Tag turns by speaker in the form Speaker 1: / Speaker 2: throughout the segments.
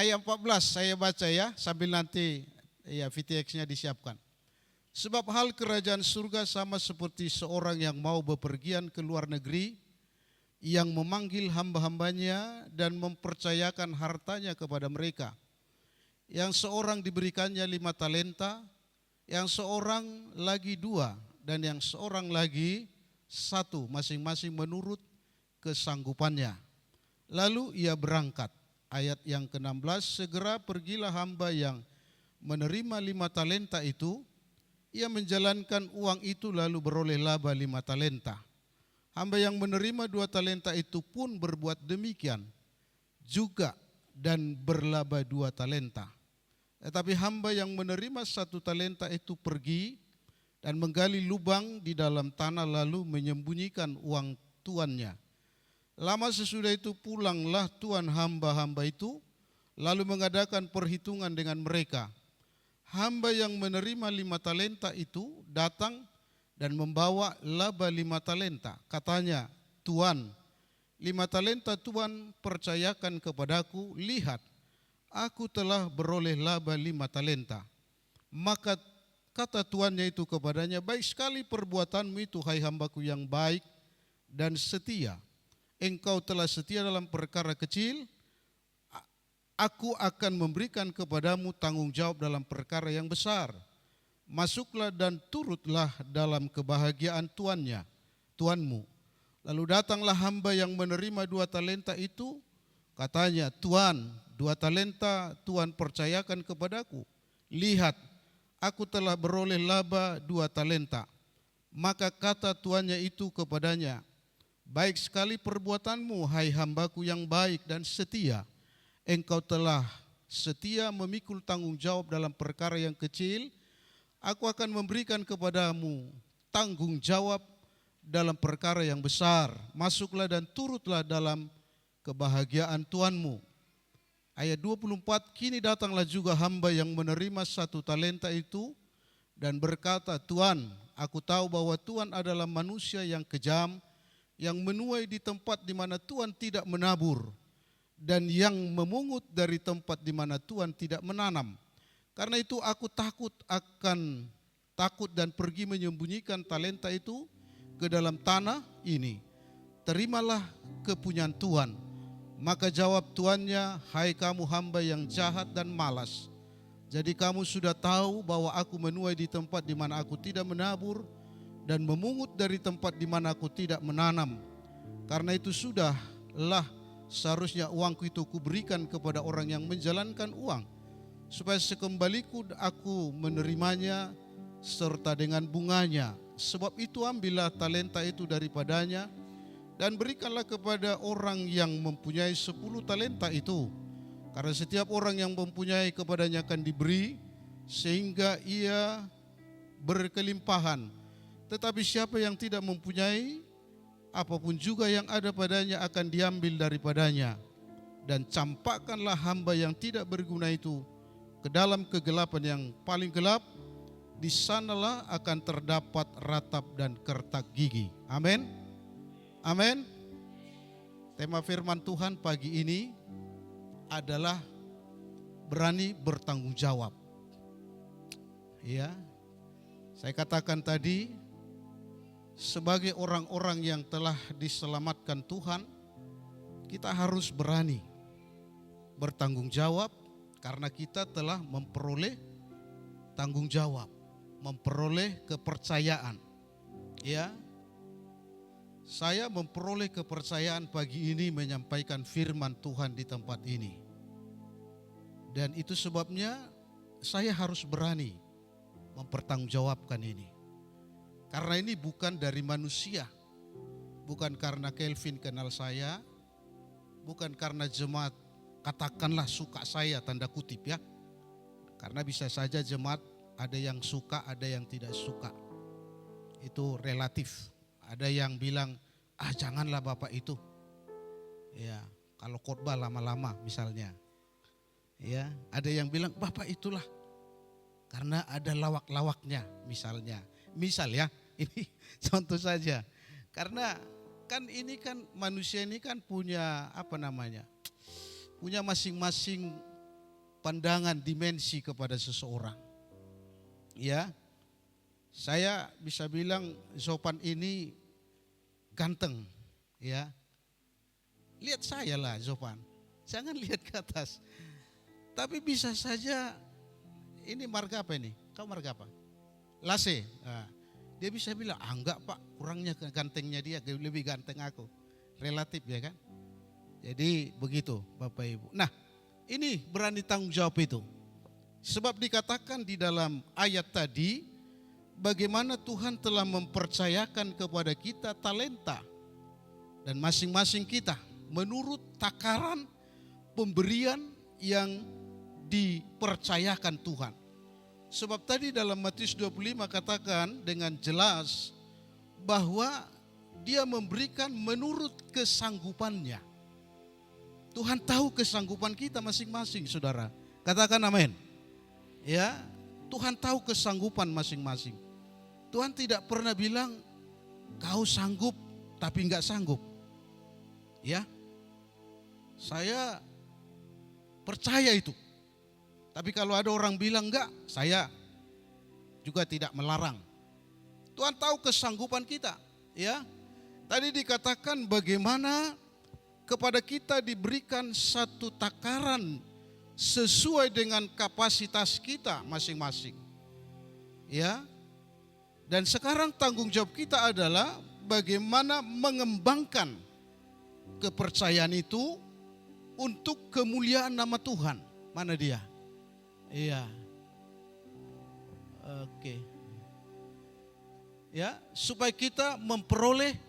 Speaker 1: ayat 14 saya baca ya, sambil nanti ya VTX-nya disiapkan. Sebab hal kerajaan surga sama seperti seorang yang mau bepergian ke luar negeri, yang memanggil hamba-hambanya dan mempercayakan hartanya kepada mereka. Yang seorang diberikannya 5 talenta, yang seorang lagi 2, dan yang seorang lagi 1, masing-masing menurut kesanggupannya. Lalu ia berangkat. Ayat yang ke-16, segera pergilah hamba yang menerima 5 talenta itu, ia menjalankan uang itu lalu beroleh laba 5 talenta. Hamba yang menerima 2 talenta itu pun berbuat demikian juga dan berlaba 2 talenta. Tetapi hamba yang menerima 1 talenta itu pergi dan menggali lubang di dalam tanah lalu menyembunyikan uang tuannya. Lama sesudah itu pulanglah tuan hamba-hamba itu lalu mengadakan perhitungan dengan mereka. Hamba yang menerima 5 talenta itu datang dan membawa laba 5 talenta. Katanya, Tuan, 5 talenta Tuan percayakan kepadaku, lihat, aku telah beroleh laba 5 talenta. Maka kata tuannya itu kepadanya, baik sekali perbuatanmu itu, hai hambaku yang baik dan setia. Engkau telah setia dalam perkara kecil, aku akan memberikan kepadamu tanggung jawab dalam perkara yang besar. Masuklah dan turutlah dalam kebahagiaan tuanmu. Lalu datanglah hamba yang menerima 2 talenta itu, katanya, Tuan, 2 talenta Tuan percayakan kepadaku. Lihat, aku telah beroleh laba 2 talenta. Maka kata tuannya itu kepadanya, baik sekali perbuatanmu, hai hambaku yang baik dan setia. Engkau telah setia memikul tanggung jawab dalam perkara yang kecil, aku akan memberikan kepadamu tanggung jawab dalam perkara yang besar. Masuklah dan turutlah dalam kebahagiaan tuanmu. Ayat 24, kini datanglah juga hamba yang menerima 1 talenta itu dan berkata, Tuan, aku tahu bahwa Tuan adalah manusia yang kejam, yang menuai di tempat di mana Tuan tidak menabur, dan yang memungut dari tempat di mana Tuhan tidak menanam. Karena itu aku takut dan pergi menyembunyikan talenta itu ke dalam tanah ini. Terimalah kepunyaan Tuhan. Maka jawab tuannya, hai kamu hamba yang jahat dan malas. Jadi kamu sudah tahu bahwa aku menuai di tempat di mana aku tidak menabur dan memungut dari tempat di mana aku tidak menanam. Karena itu sudahlah seharusnya uangku itu kuberikan kepada orang yang menjalankan uang, supaya sekembaliku aku menerimanya serta dengan bunganya. Sebab itu ambillah talenta itu daripadanya dan berikanlah kepada orang yang mempunyai 10 talenta itu. Karena setiap orang yang mempunyai kepadanya akan diberi sehingga ia berkelimpahan. Tetapi siapa yang tidak mempunyai, apapun juga yang ada padanya akan diambil daripadanya. Dan campakkanlah hamba yang tidak berguna itu ke dalam kegelapan yang paling gelap, di sanalah akan terdapat ratap dan kertak gigi. Amin. Amin. Tema firman Tuhan pagi ini adalah berani bertanggung jawab. Ya, saya katakan tadi, sebagai orang-orang yang telah diselamatkan Tuhan, kita harus berani bertanggung jawab karena kita telah memperoleh tanggung jawab, memperoleh kepercayaan. Ya, saya memperoleh kepercayaan pagi ini menyampaikan firman Tuhan di tempat ini. Dan itu sebabnya saya harus berani mempertanggungjawabkan ini. Karena ini bukan dari manusia, bukan karena Kelvin kenal saya, bukan karena jemaat katakanlah suka saya, tanda kutip ya. Karena bisa saja jemaat ada yang suka, ada yang tidak suka. Itu relatif. Ada yang bilang, janganlah Bapak itu. Ya, kalau khotbah lama-lama misalnya. Ya, ada yang bilang Bapak itulah. Karena ada lawak-lawaknya misalnya. Misal ya, ini contoh saja. Karena kan ini kan manusia ini kan punya punya masing-masing pandangan dimensi kepada seseorang. Ya, saya bisa bilang Zopan ini ganteng, ya. Lihat saya lah Zopan, jangan lihat ke atas. Tapi bisa saja ini marga apa ini? Kau marga apa? Lase. Nah, dia bisa bilang, enggak Pak, kurangnya gantengnya dia, lebih ganteng aku. Relatif ya kan? Jadi begitu Bapak Ibu. Nah, ini berani tanggung jawab itu. Sebab dikatakan di dalam ayat tadi, bagaimana Tuhan telah mempercayakan kepada kita talenta. Dan masing-masing kita menurut takaran pemberian yang dipercayakan Tuhan. Sebab tadi dalam Matius 25 katakan dengan jelas bahwa dia memberikan menurut kesanggupannya. Tuhan tahu kesanggupan kita masing-masing, saudara. Katakan amin. Ya, Tuhan tahu kesanggupan masing-masing. Tuhan tidak pernah bilang kau sanggup tapi enggak sanggup. Ya, saya percaya itu. Tapi kalau ada orang bilang enggak, saya juga tidak melarang. Tuhan tahu kesanggupan kita, ya. Tadi dikatakan bagaimana kepada kita diberikan satu takaran sesuai dengan kapasitas kita masing-masing. Ya. Dan sekarang tanggung jawab kita adalah bagaimana mengembangkan kepercayaan itu untuk kemuliaan nama Tuhan. Mana dia? Iya. Oke. Ya, supaya kita memperoleh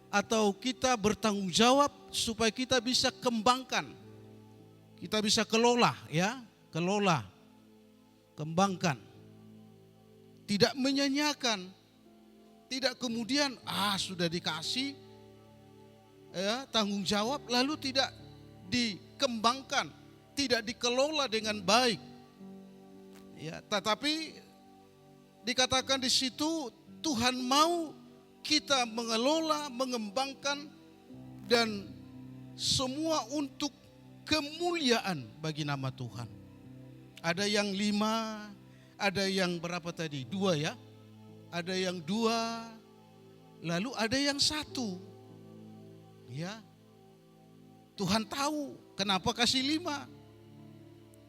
Speaker 1: atau kita bertanggung jawab supaya kita bisa kembangkan. Kita bisa kelola, ya, kelola. Kembangkan. Tidak menyanyiakan. Tidak kemudian sudah dikasih ya, tanggung jawab lalu tidak dikembangkan, tidak dikelola dengan baik. Ya, tetapi dikatakan di situ Tuhan mau kita mengelola, mengembangkan dan semua untuk kemuliaan bagi nama Tuhan. Ada yang 5, ada yang berapa tadi? 2 ya. Ada yang 2, lalu ada yang 1. Ya. Tuhan tahu kenapa kasih 5.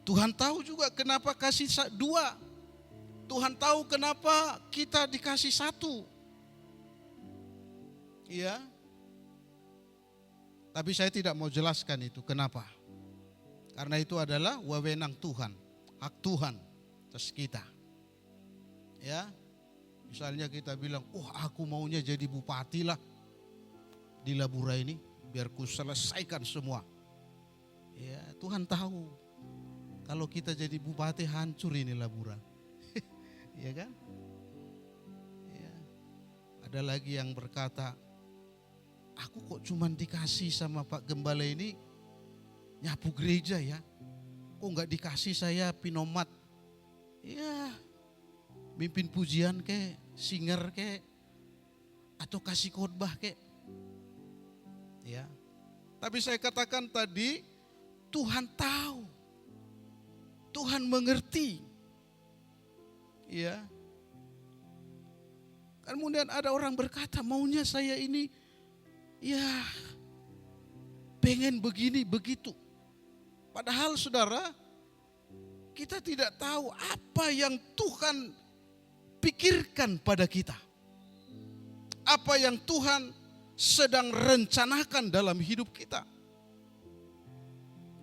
Speaker 1: Tuhan tahu juga kenapa kasih 2. Tuhan tahu kenapa kita dikasih 1. Ya. Tapi saya tidak mau jelaskan itu kenapa. Karena itu adalah wewenang Tuhan, hak Tuhan atas kita. Ya. Misalnya kita bilang, aku maunya jadi bupati lah di Labura ini, biar ku selesaikan semua. Ya, Tuhan tahu kalau kita jadi bupati hancur ini Labura. Ya kan? Ya. Ada lagi yang berkata, aku kok cuman dikasih sama Pak Gembala ini nyapu gereja ya. Kok enggak dikasih saya pinomat? Ya, mimpin pujian kek, singer kek, atau kasih khotbah kek. Ya. Tapi saya katakan tadi, Tuhan tahu. Tuhan mengerti. Ya. Kemudian ada orang berkata, maunya saya ini ya pengen begini begitu. Padahal saudara, kita tidak tahu apa yang Tuhan pikirkan pada kita. Apa yang Tuhan sedang rencanakan dalam hidup kita.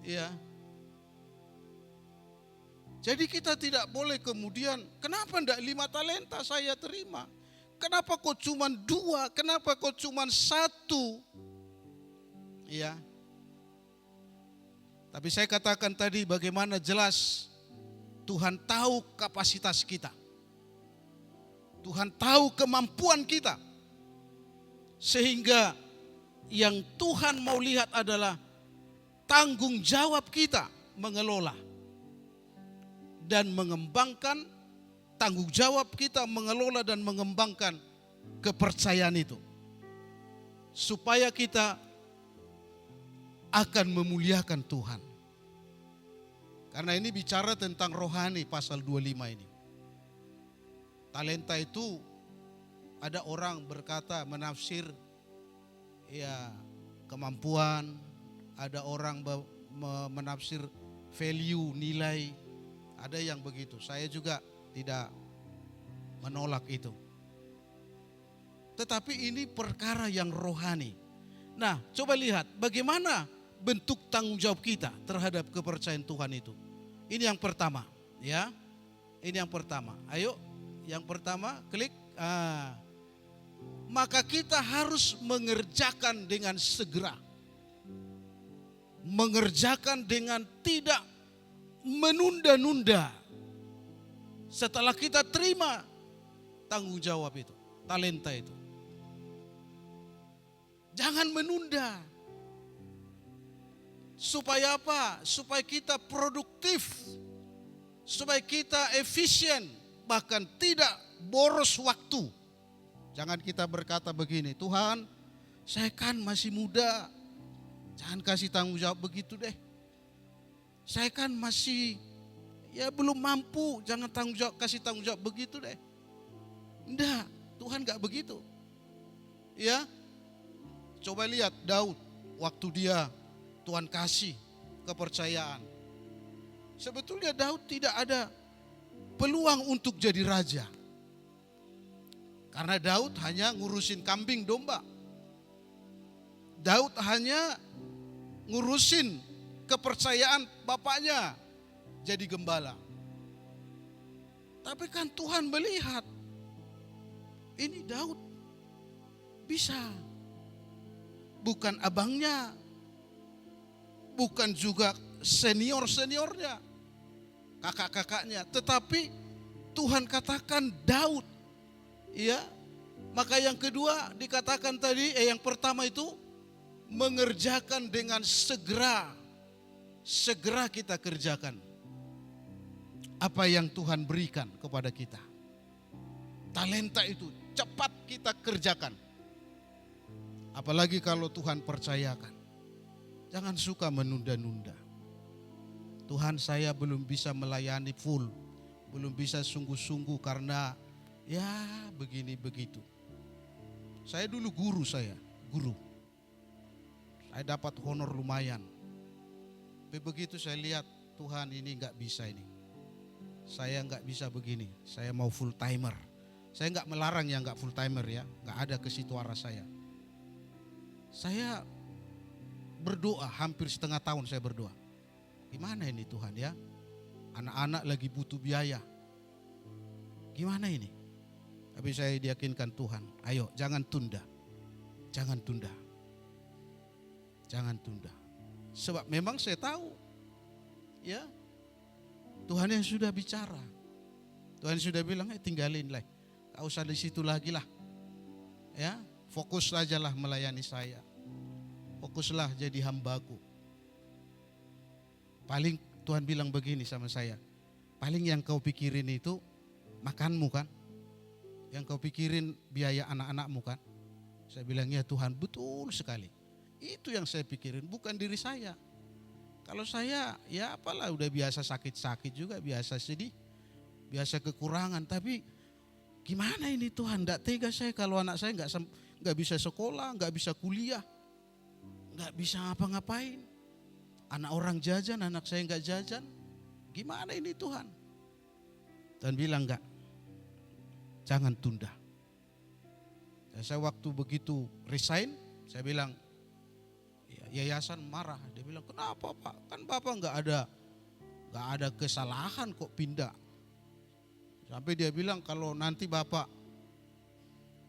Speaker 1: Ya. Jadi kita tidak boleh kemudian, kenapa enggak 5 talenta saya terima? Kenapa kok cuma 2? Kenapa kok cuma 1? Ya. Tapi saya katakan tadi bagaimana jelas Tuhan tahu kapasitas kita. Tuhan tahu kemampuan kita. Sehingga yang Tuhan mau lihat adalah tanggung jawab kita mengelola dan mengembangkan, tanggung jawab kita mengelola dan mengembangkan kepercayaan itu. Supaya kita akan memuliakan Tuhan. Karena ini bicara tentang rohani pasal 25 ini. Talenta itu ada orang berkata menafsir ya kemampuan, ada orang menafsir value, nilai, ada yang begitu. Saya juga tidak menolak itu. Tetapi ini perkara yang rohani. Nah, coba lihat bagaimana bentuk tanggung jawab kita terhadap kepercayaan Tuhan itu. Ini yang pertama, ya. Ini yang pertama. Ayo, yang pertama, klik. Maka kita harus mengerjakan dengan segera. Mengerjakan dengan tidak menunda-nunda. Setelah kita terima tanggung jawab itu, talenta itu. Jangan menunda. Supaya apa? Supaya kita produktif. Supaya kita efisien. Bahkan tidak boros waktu. Jangan kita berkata begini, Tuhan saya kan masih muda. Jangan kasih tanggung jawab begitu deh. Saya kan masih belum mampu. Jangan kasih tanggung jawab begitu deh. Enggak, Tuhan enggak begitu. Ya, coba lihat Daud waktu dia Tuhan kasih kepercayaan. Sebetulnya Daud tidak ada peluang untuk jadi raja. Karena Daud hanya ngurusin kambing domba. Daud hanya ngurusin kepercayaan bapaknya jadi gembala. Tapi kan Tuhan melihat ini Daud bisa. Bukan abangnya, bukan juga senior-seniornya, kakak-kakaknya, tetapi Tuhan katakan Daud. Ya, maka yang kedua dikatakan tadi, yang pertama itu mengerjakan dengan segera. Segera kita kerjakan apa yang Tuhan berikan kepada kita. Talenta itu cepat kita kerjakan. Apalagi kalau Tuhan percayakan. Jangan suka menunda-nunda. Tuhan, saya belum bisa melayani full. Belum bisa sungguh-sungguh karena ya begini begitu. Saya dulu guru. Saya dapat honor lumayan. Tapi begitu saya lihat Tuhan ini enggak bisa ini. Saya enggak bisa begini. Saya mau full timer. Saya enggak melarang yang enggak full timer ya. Enggak ada ke situ arah saya. Saya berdoa hampir setengah tahun saya berdoa. Gimana ini Tuhan ya? Anak-anak lagi butuh biaya. Gimana ini? Tapi saya diyakinkan Tuhan, ayo jangan tunda. Jangan tunda. Jangan tunda. Sebab memang saya tahu ya Tuhan yang sudah bicara. Tuhan sudah bilang, tinggalin lah. Gak usah di situ lagi lah. Ya, fokus saja lah melayani saya. Fokuslah jadi hambaku. Paling Tuhan bilang begini sama saya. Paling yang kau pikirin itu makanmu kan? Yang kau pikirin biaya anak-anakmu kan? Saya bilang ya Tuhan, betul sekali. Itu yang saya pikirin, bukan diri saya. Kalau saya ya apalah, udah biasa sakit-sakit juga, biasa sedih, biasa kekurangan. Tapi gimana ini Tuhan, tidak tega saya kalau anak saya nggak bisa sekolah, nggak bisa kuliah, nggak bisa ngapa-ngapain. Anak orang jajan, anak saya nggak jajan. Gimana ini Tuhan? Tuhan bilang enggak, jangan tunda. Dan saya waktu begitu resign, saya bilang, yayasan marah. Dia bilang, kenapa Pak? Kan Bapak nggak ada kesalahan kok pindah. Sampai dia bilang, kalau nanti Bapak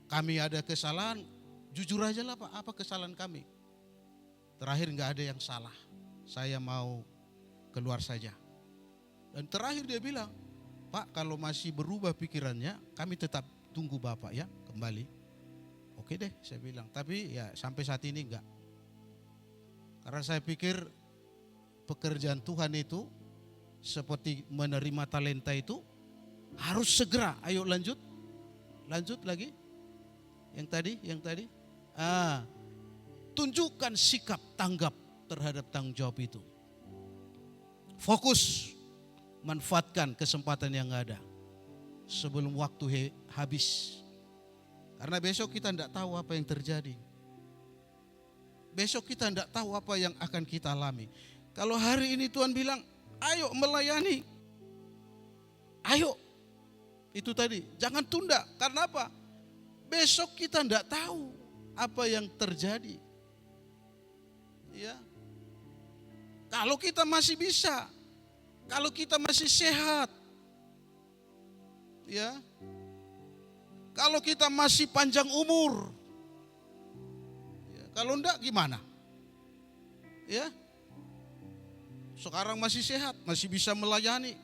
Speaker 1: kami ada kesalahan, jujur aja lah Pak, apa kesalahan kami? Terakhir nggak ada yang salah. Saya mau keluar saja. Dan terakhir dia bilang, Pak kalau masih berubah pikirannya, kami tetap tunggu Bapak ya kembali. Oke deh saya bilang, tapi ya sampai saat ini enggak. Karena saya pikir pekerjaan Tuhan itu seperti menerima talenta itu harus segera. Ayo lanjut lagi. Yang tadi. Tunjukkan sikap tanggap terhadap tanggung jawab itu. Fokus manfaatkan kesempatan yang ada sebelum waktu habis. Karena besok kita tidak tahu apa yang terjadi. Besok kita tidak tahu apa yang akan kita alami. Kalau hari ini Tuhan bilang, ayo melayani. Ayo. Itu tadi, jangan tunda. Karena apa? Besok kita tidak tahu apa yang terjadi. Ya. Kalau kita masih bisa, kalau kita masih sehat, ya. Kalau kita masih panjang umur, ya. Kalau enggak gimana? Ya. Sekarang masih sehat, masih bisa melayani.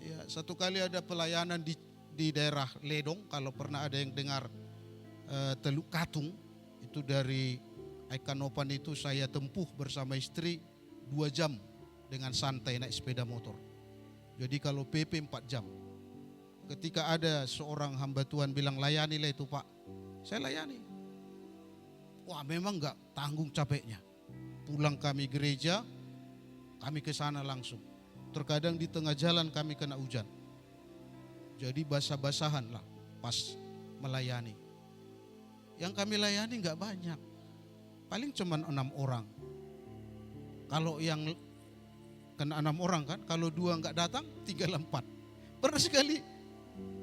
Speaker 1: Ya, satu kali ada pelayanan di daerah Ledong, kalau pernah ada yang dengar Teluk Katung, itu dari Aikanopan itu saya tempuh bersama istri 2 jam dengan santai naik sepeda motor. Jadi kalau PP 4 jam. Ketika ada seorang hamba Tuhan bilang layanilah itu Pak, saya layani. Wah memang enggak tanggung capeknya. Pulang kami gereja, kami ke sana langsung. Terkadang di tengah jalan kami kena hujan. Jadi basah-basahan lah pas melayani. Yang kami layani enggak banyak. Paling cuma 6 orang. Kalau yang kena 6 orang kan, kalau 2 enggak datang tinggal 4. Pernah sekali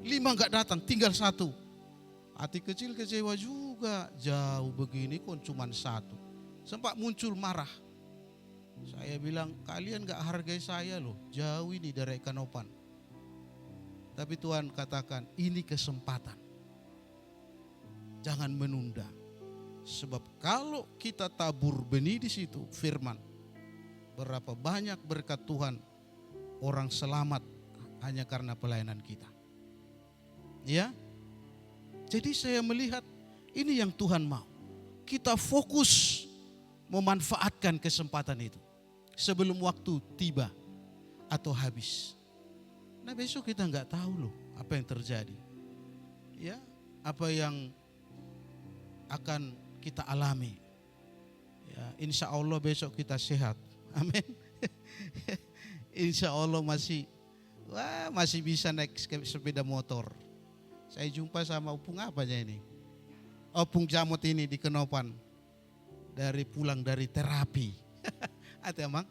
Speaker 1: 5 enggak datang, tinggal 1. Hati kecil kecewa juga, jauh begini kok cuma 1. Sempat muncul marah. Saya bilang, kalian gak hargai saya loh, jauh ini dari Aikanopan. Tapi Tuhan katakan, ini kesempatan. Jangan menunda. Sebab kalau kita tabur benih di situ, firman, berapa banyak berkat Tuhan orang selamat hanya karena pelayanan kita. Ya. Jadi saya melihat ini yang Tuhan mau. Kita fokus memanfaatkan kesempatan itu sebelum waktu tiba atau habis. Nah besok kita nggak tahu loh apa yang terjadi. Ya, apa yang akan kita alami. Ya, insya Allah besok kita sehat. Amin. Insya Allah masih bisa naik sepeda motor. Saya jumpa sama Opung apanya ini? Opung Jamot ini di Kenopan. Pulang dari terapi. Atau emang?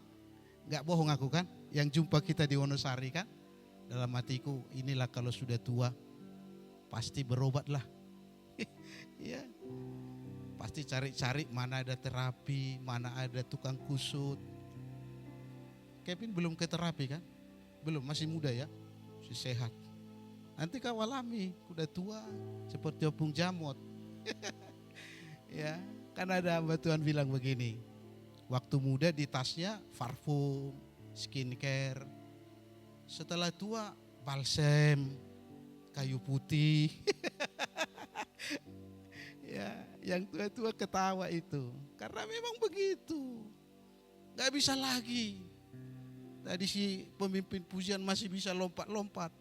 Speaker 1: Gak bohong aku kan? Yang jumpa kita di Wonosari kan? Dalam hatiku inilah kalau sudah tua pasti berobat lah. Ya. Pasti cari-cari mana ada terapi, mana ada tukang kusut. Kevin belum ke terapi kan? Belum, masih muda ya, masih sehat. Nanti kau alami, udah tua seperti Opung Jamot. Ya, kan ada hamba Tuhan bilang begini. Waktu muda di tasnya parfum, skincare. Setelah tua balsem, kayu putih. Ya, yang tua-tua ketawa itu. Karena memang begitu. Gak bisa lagi. Tadi si pemimpin pujian masih bisa lompat-lompat.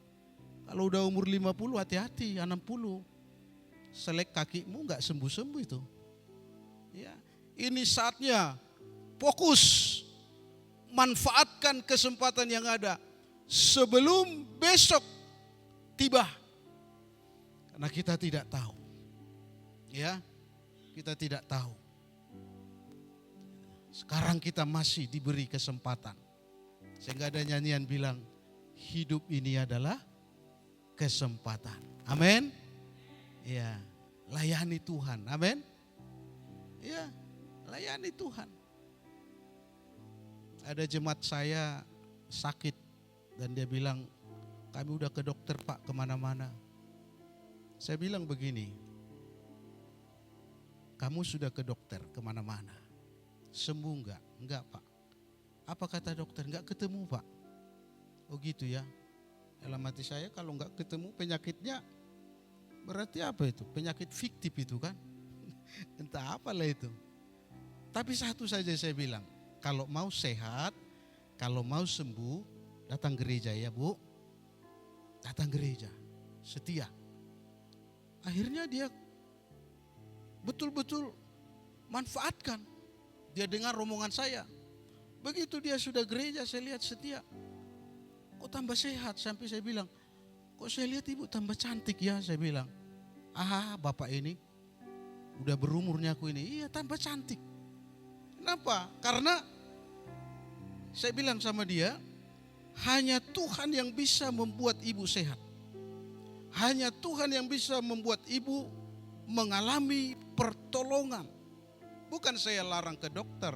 Speaker 1: Kalau udah umur 50 hati-hati, 60. Selek kakimu gak sembuh-sembuh itu. Ya, ini saatnya fokus. Manfaatkan kesempatan yang ada sebelum besok tiba. Karena kita tidak tahu. Ya, kita tidak tahu. Sekarang kita masih diberi kesempatan. Sehingga ada nyanyian bilang, hidup ini adalah kesempatan. Amin. Ya, layani Tuhan. Amin. Ya, layani Tuhan. Ada jemaat saya sakit dan dia bilang, kami udah ke dokter Pak kemana-mana. Saya bilang begini, kamu sudah ke dokter kemana-mana, sembuh enggak? Enggak Pak. Apa kata dokter? Enggak ketemu Pak. Oh gitu ya. Dalam hati saya kalau enggak ketemu penyakitnya berarti apa itu? Penyakit fiktif itu kan. Entah apalah itu. Tapi satu saja saya bilang, kalau mau sehat, kalau mau sembuh, datang gereja ya Bu. Datang gereja, setia. Akhirnya dia betul-betul manfaatkan. Dia dengar rombongan saya. Begitu dia sudah gereja, saya lihat setia. kok tambah sehat? Sampai saya bilang, kok saya lihat ibu tambah cantik ya? Saya bilang, bapak ini udah berumurnya aku ini, iya tambah cantik. Kenapa? Karena saya bilang sama dia, hanya Tuhan yang bisa membuat ibu sehat. Hanya Tuhan yang bisa membuat ibu mengalami pertolongan. Bukan saya larang ke dokter,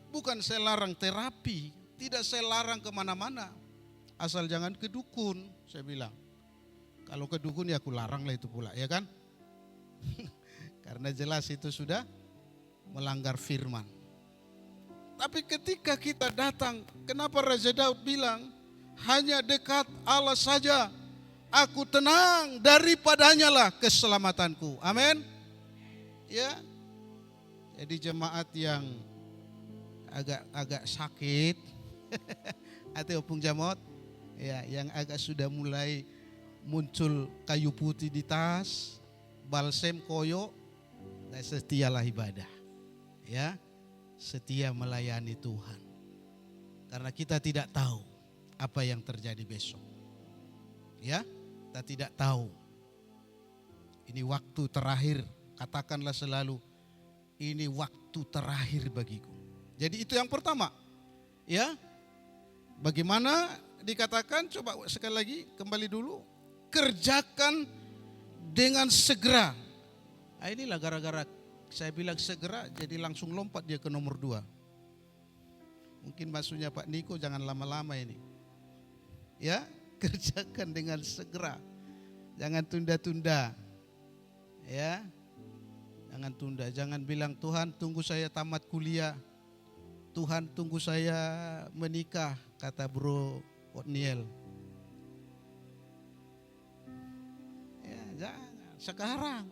Speaker 1: bukan saya larang terapi, tidak saya larang kemana-mana. Asal jangan ke dukun, saya bilang. Kalau ke dukun ya aku larang lah itu pula, ya kan? Karena jelas itu sudah melanggar firman. Tapi ketika kita datang, kenapa Raja Daud bilang, hanya dekat Allah saja aku tenang, daripadanya lah keselamatanku. Amin. Ya. Jadi jemaat yang agak sakit atau opung jamot, ya, yang agak sudah mulai muncul kayu putih di tas, balsem koyo, setialah ibadah. Ya. Setia melayani Tuhan. Karena kita tidak tahu apa yang terjadi besok. Ya, kita tidak tahu. Ini waktu terakhir, katakanlah selalu, ini waktu terakhir bagiku. Jadi itu yang pertama. Ya. Bagaimana dikatakan, coba sekali lagi kembali dulu. Kerjakan dengan segera. Nah, inilah gara-gara saya bilang segera, jadi langsung lompat dia ke nomor 2. Mungkin maksudnya Pak Niko jangan lama-lama ini. Ya, kerjakan dengan segera. Jangan tunda-tunda. Ya. Jangan tunda, jangan bilang Tuhan tunggu saya tamat kuliah. Tuhan tunggu saya menikah, kata Bro Otniel. Ya, jangan. Sekarang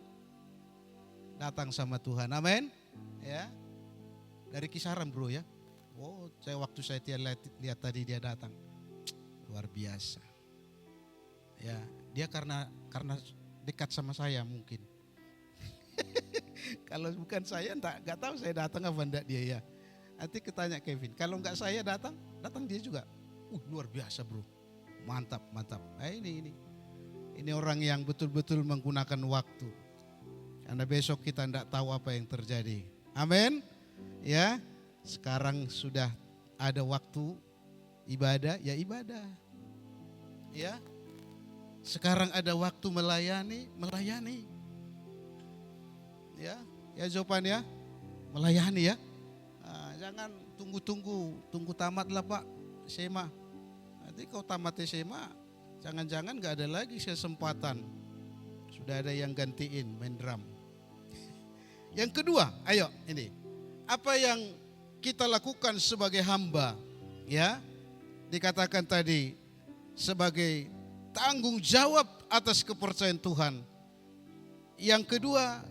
Speaker 1: datang sama Tuhan, amin. Ya, dari Kisaran bro ya. Oh, waktu saya lihat tadi dia datang, luar biasa. Ya, dia karena dekat sama saya mungkin. Kalau bukan saya nggak tahu saya datang apa enggak dia ya. Nanti ketanya Kevin. Kalau nggak saya datang dia juga. Luar biasa bro, mantap. Nah, ini orang yang betul-betul menggunakan waktu. Karena besok kita tidak tahu apa yang terjadi. Amin. Ya, sekarang sudah ada waktu ibadah, ya ibadah. Ya, sekarang ada waktu melayani. Ya jawabannya melayani ya. Nah, jangan tunggu tamatlah Pak SMA. Nanti kau tamat SMA, jangan-jangan nggak ada lagi kesempatan. Sudah ada yang gantiin main drum. Yang kedua, ayo ini. Apa yang kita lakukan sebagai hamba, ya? Dikatakan tadi sebagai tanggung jawab atas kepercayaan Tuhan. Yang kedua,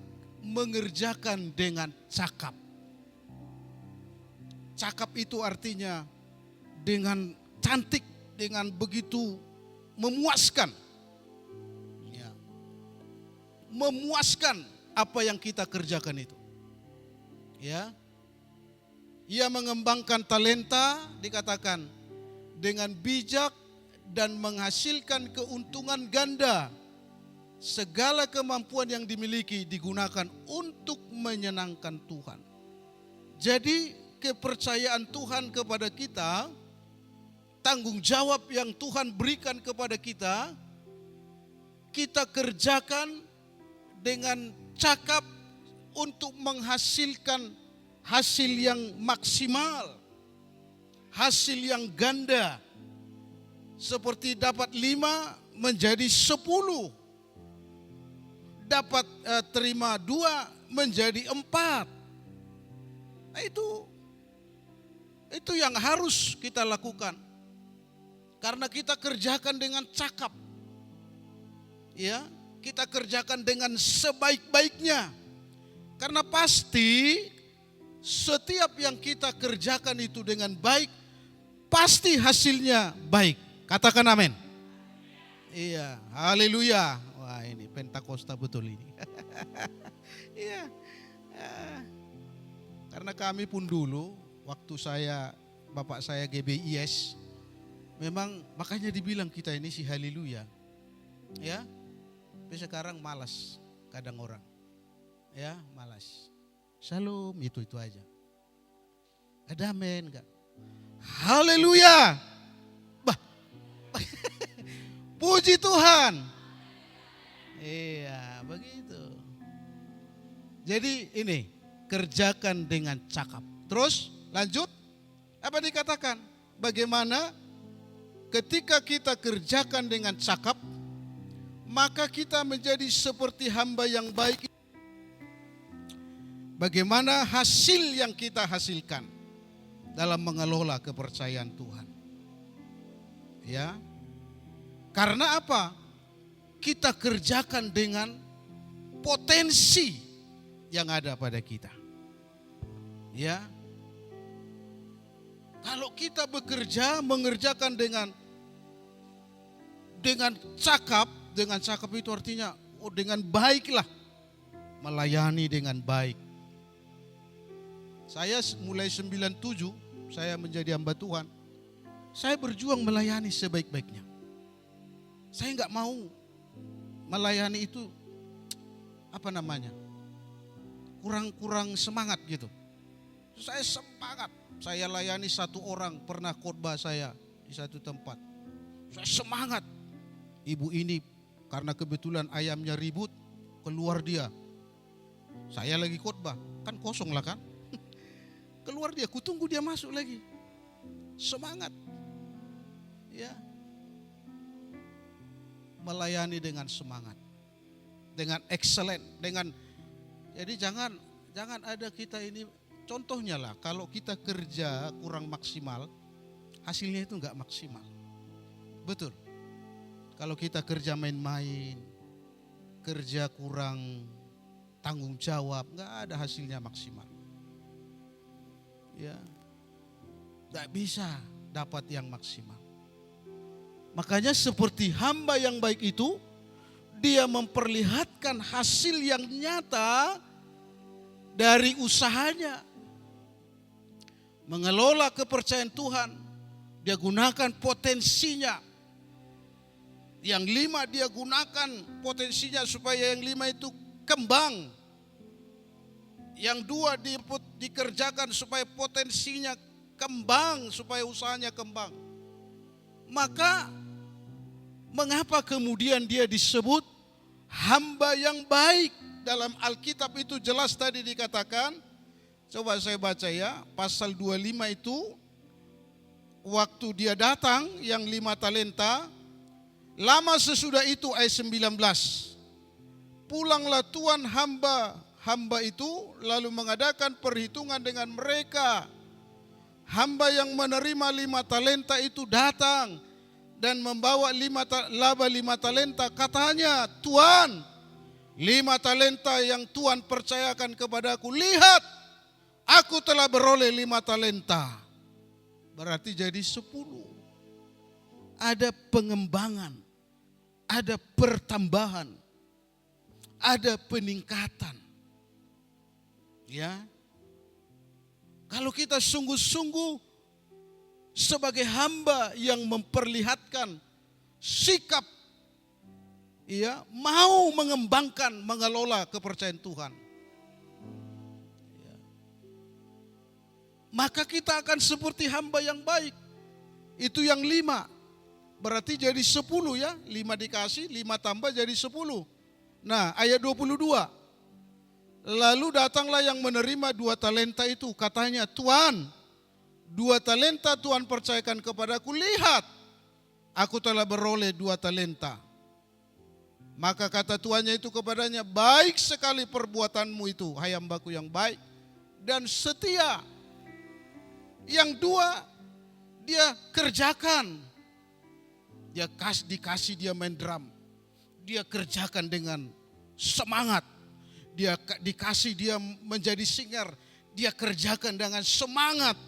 Speaker 1: mengerjakan dengan cakap. Cakap itu artinya dengan cantik, dengan begitu memuaskan. Ya. Memuaskan apa yang kita kerjakan itu. Ya. Ia mengembangkan talenta, dikatakan dengan bijak dan menghasilkan keuntungan ganda. Segala kemampuan yang dimiliki digunakan untuk menyenangkan Tuhan. Jadi kepercayaan Tuhan kepada kita, tanggung jawab yang Tuhan berikan kepada kita, kita kerjakan dengan cakap untuk menghasilkan hasil yang maksimal, hasil yang ganda. Seperti dapat 5 menjadi 10, dapat terima 2 menjadi 4. Nah, itu yang harus kita lakukan. Karena kita kerjakan dengan cakap. Ya, kita kerjakan dengan sebaik-baiknya. Karena pasti setiap yang kita kerjakan itu dengan baik, pasti hasilnya baik. Katakan amin. Iya, haleluya. Wah, ini Pentakosta betul ini. Iya. Karena kami pun dulu waktu bapak saya GBIS, Memang makanya dibilang kita ini si haleluya. Ya. Tapi sekarang malas kadang orang. Ya, malas. Shalom itu aja. Ada amin enggak? Haleluya. Bah. Puji Tuhan. Iya, begitu. Jadi ini, kerjakan dengan cakap. Terus lanjut, apa dikatakan? Bagaimana ketika kita kerjakan dengan cakap, maka kita menjadi seperti hamba yang baik. Bagaimana hasil yang kita hasilkan dalam mengelola kepercayaan Tuhan. Ya. Karena apa? Kita kerjakan dengan potensi yang ada pada kita. Ya. Kalau kita bekerja, mengerjakan dengan cakap itu artinya dengan baiklah. Melayani dengan baik. Saya mulai 97, saya menjadi hamba Tuhan. Saya berjuang melayani sebaik-baiknya. Saya enggak mau melayani itu kurang semangat gitu. Saya semangat. Saya layani satu orang, pernah khotbah saya di satu tempat. Saya semangat. Ibu ini karena kebetulan ayamnya ribut, keluar dia. Saya lagi khotbah, kan kosong lah kan. Keluar dia, kutunggu dia masuk lagi. Semangat. Ya. Melayani dengan semangat. Dengan excellent, jadi jangan ada kita ini, contohnya lah, kalau kita kerja kurang maksimal, hasilnya itu enggak maksimal. Betul. Kalau kita kerja main-main, kerja kurang tanggung jawab, enggak ada hasilnya maksimal. Ya. Enggak bisa dapat yang maksimal. Makanya seperti hamba yang baik itu, dia memperlihatkan hasil yang nyata dari usahanya. Mengelola kepercayaan Tuhan, dia gunakan potensinya. Yang 5 dia gunakan potensinya supaya yang 5 itu kembang. Yang 2 dikerjakan supaya potensinya kembang, supaya usahanya kembang. Maka mengapa kemudian dia disebut hamba yang baik? Dalam Alkitab itu jelas tadi dikatakan, coba saya baca ya, pasal 25 itu, waktu dia datang yang 5 talenta, lama sesudah itu ayat 19, pulanglah tuan hamba itu lalu mengadakan perhitungan dengan mereka. Hamba yang menerima 5 talenta itu datang dan membawa laba 5 talenta. Katanya, Tuan, 5 talenta yang Tuan percayakan kepadaku. Lihat, aku telah beroleh 5 talenta. Berarti jadi 10. Ada pengembangan, ada pertambahan, ada peningkatan. Ya. Kalau kita sungguh-sungguh sebagai hamba yang memperlihatkan sikap, ya, mau mengembangkan, mengelola kepercayaan Tuhan, ya, maka kita akan seperti hamba yang baik. Itu yang 5, berarti jadi 10 ya, 5 dikasih, 5 tambah jadi 10. Nah, ayat 22. Lalu datanglah yang menerima 2 talenta itu. Katanya, Tuan, 2 talenta Tuan percayakan kepadaku. Lihat, aku telah beroleh 2 talenta. Maka kata tuannya itu kepadanya, baik sekali perbuatanmu itu, hai hambaku yang baik dan setia. Yang 2, dia kerjakan. Dia dikasih dia main drum. Dia kerjakan dengan semangat. Dia dikasih dia menjadi singer, dia kerjakan dengan semangat.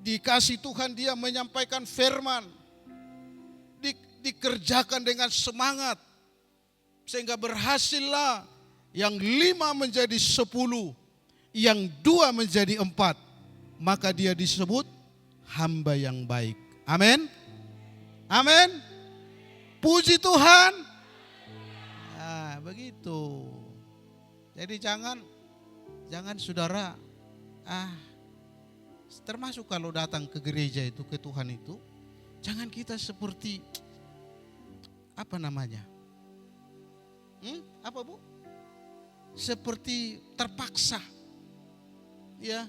Speaker 1: Dikasih Tuhan dia menyampaikan firman, dikerjakan dengan semangat. Sehingga berhasillah yang 5 menjadi 10, yang 2 menjadi 4. Maka dia disebut hamba yang baik. Amin. Amin. Puji Tuhan. Nah, begitu. Jadi jangan saudara, termasuk kalau datang ke gereja itu, ke Tuhan itu, jangan kita seperti apa namanya? Apa Bu? Seperti terpaksa. Ya,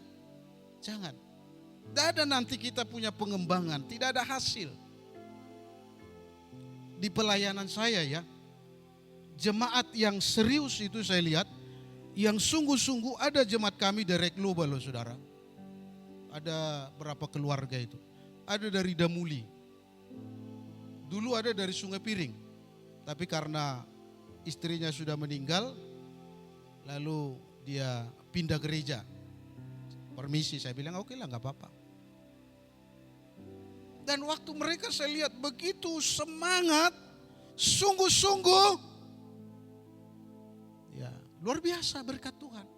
Speaker 1: jangan. Tidak ada nanti kita punya pengembangan, tidak ada hasil. Di pelayanan saya ya, jemaat yang serius itu saya lihat, yang sungguh-sungguh ada jemaat kami dari global loh saudara. Ada berapa keluarga itu? Ada dari Damuli. Dulu ada dari Sungai Piring. Tapi karena istrinya sudah meninggal, lalu dia pindah gereja. Permisi, saya bilang oke lah, gak apa-apa. Dan waktu mereka saya lihat begitu semangat, sungguh-sungguh, ya luar biasa berkat Tuhan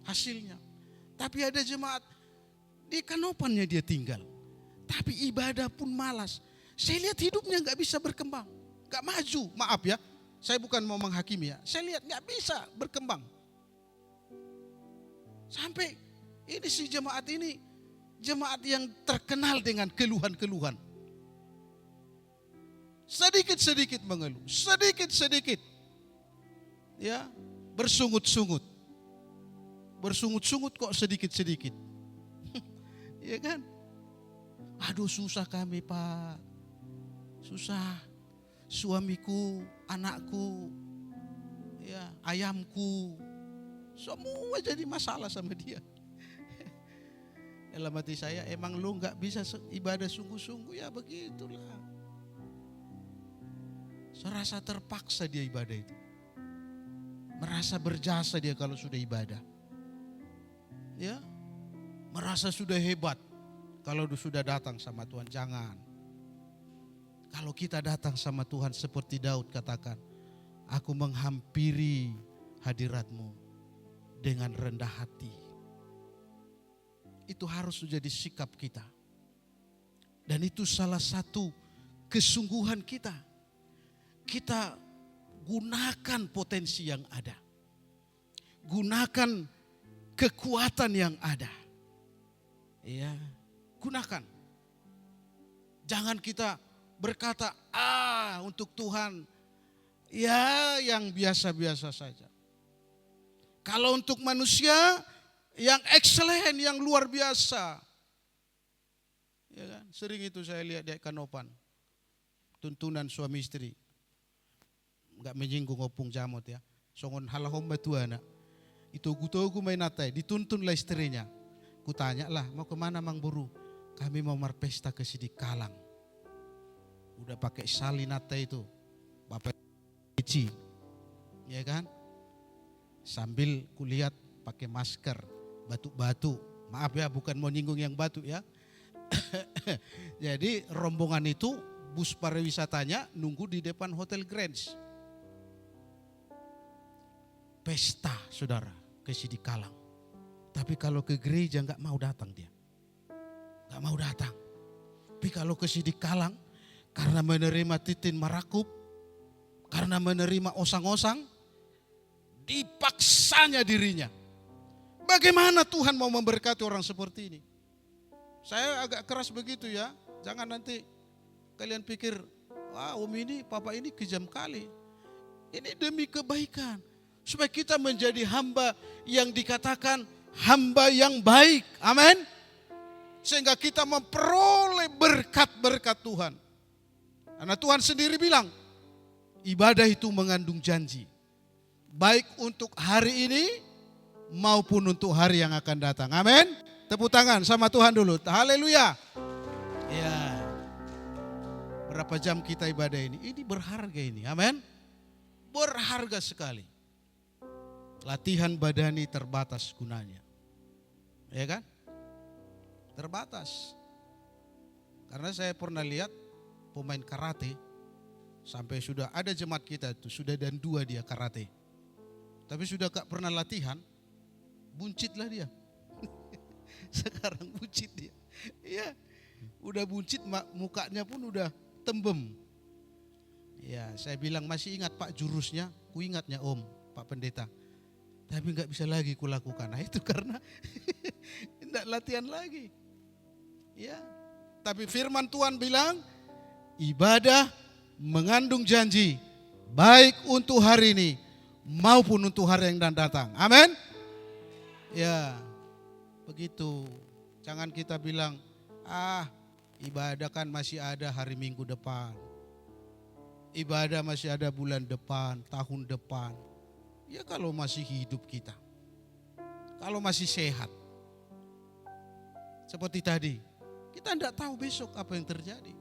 Speaker 1: hasilnya. Tapi ada jemaat di Kanopannya dia tinggal, tapi ibadah pun malas. Saya lihat hidupnya gak bisa berkembang, gak maju. Maaf ya, saya bukan mau menghakimi ya, saya lihat gak bisa berkembang. Sampai ini si jemaat ini, jemaat yang terkenal dengan keluhan-keluhan. Sedikit-sedikit mengeluh, sedikit-sedikit. Ya, bersungut-sungut. Bersungut-sungut kok sedikit-sedikit. Ya kan? Aduh susah kami Pak. Susah. Suamiku, anakku, ya, ayamku. Semua jadi masalah sama dia. Dalam hati saya, emang lu gak bisa ibadah sungguh-sungguh, ya begitulah. Serasa terpaksa dia ibadah itu. Merasa berjasa dia kalau sudah ibadah. Ya, merasa sudah hebat kalau sudah datang sama Tuhan. Jangan. Kalau kita datang sama Tuhan seperti Daud katakan, aku menghampiri hadirat-Mu dengan rendah hati. Itu harus menjadi sikap kita. Dan itu salah satu kesungguhan kita. Kita gunakan potensi yang ada. Gunakan kekuatan yang ada. Ya, gunakan. Jangan kita berkata, untuk Tuhan, ya yang biasa-biasa saja. Kalau untuk manusia, yang excellent, yang luar biasa. Ya kan? Sering itu saya lihat di Kanopan. Tuntunan suami istri. Enggak menyinggung opung jamot ya. Songon halahom batuana. Itu gutogu main natai. Dituntunlah istrinya. Kutanya lah, mau kemana Mang Buru? Kami mau marpesta ke Sidikalang. Udah pakai salin natai itu. Bapak Ici. Ya kan? Sambil kulihat pakai masker. Batu-batu, maaf ya bukan mau nyinggung yang batu ya. Jadi rombongan itu bus pariwisatanya nunggu di depan Hotel Grange. Pesta saudara ke Sidikalang. Tapi kalau ke gereja gak mau datang dia. Gak mau datang. Tapi kalau ke Sidikalang karena menerima titin marakup, karena menerima osang-osang, dipaksanya dirinya. Bagaimana Tuhan mau memberkati orang seperti ini? Saya agak keras begitu ya. Jangan nanti kalian pikir, wah Om ini, Papa ini kejam kali. Ini demi kebaikan. Supaya kita menjadi hamba yang dikatakan hamba yang baik. Amin. Sehingga kita memperoleh berkat-berkat Tuhan. Karena Tuhan sendiri bilang, ibadah itu mengandung janji. Baik untuk hari ini, maupun untuk hari yang akan datang. Amin. Tepuk tangan sama Tuhan dulu. Haleluya. Ya. Berapa jam kita ibadah ini? Ini berharga ini. Amin. Berharga sekali. Latihan badani terbatas gunanya. Ya kan? Terbatas. Karena saya pernah lihat pemain karate. Sampai sudah ada jemaat kita itu. Sudah dan 2 dia karate. Tapi sudah gak pernah latihan. Buncitlah dia. Sekarang buncit dia. Ya, udah buncit, mukanya pun udah tembem. Ya, saya bilang masih ingat Pak jurusnya, ku ingatnya Om, Pak Pendeta. Tapi nggak bisa lagi kulakukan. Nah itu karena tidak latihan lagi. Ya, tapi firman Tuhan bilang ibadah mengandung janji baik untuk hari ini maupun untuk hari yang akan datang. Amin. Ya, begitu. Jangan kita bilang, ibadah kan masih ada hari Minggu depan. Ibadah masih ada bulan depan, tahun depan. Ya kalau masih hidup kita. Kalau masih sehat. Seperti tadi, kita tidak tahu besok apa yang terjadi.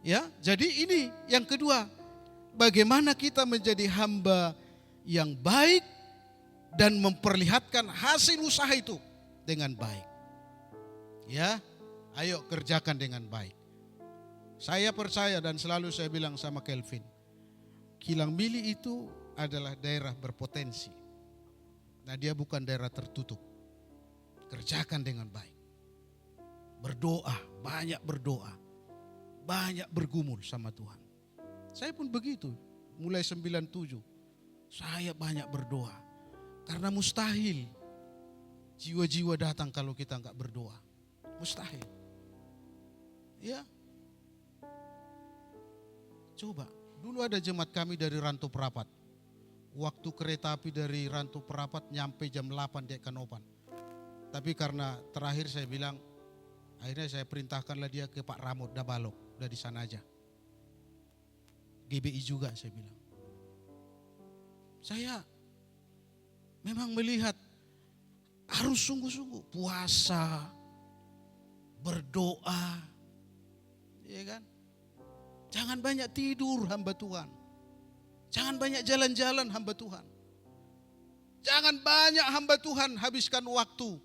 Speaker 1: Ya, jadi ini yang kedua. Bagaimana kita menjadi hamba yang baik dan memperlihatkan hasil usaha itu dengan baik. Ya, ayo kerjakan dengan baik. Saya percaya dan selalu saya bilang sama Kelvin, Kilang Mili itu adalah daerah berpotensi. Nah, dia bukan daerah tertutup. Kerjakan dengan baik. Berdoa, banyak berdoa. Banyak bergumul sama Tuhan. Saya pun begitu, mulai 97. Saya banyak berdoa. Karena mustahil jiwa-jiwa datang kalau kita enggak berdoa. Mustahil. Ya. Coba, dulu ada jemaat kami dari Rantau Perapat. Waktu kereta api dari Rantau Perapat nyampe jam 8 di Kanopan. Tapi karena terakhir saya bilang, akhirnya saya perintahkanlah dia ke Pak Ramot Dabalok, dari sana aja. GBI juga saya bilang. Saya memang melihat harus sungguh-sungguh puasa, berdoa, ya kan? Jangan banyak tidur hamba Tuhan. Jangan banyak jalan-jalan hamba Tuhan. Jangan banyak hamba Tuhan habiskan waktu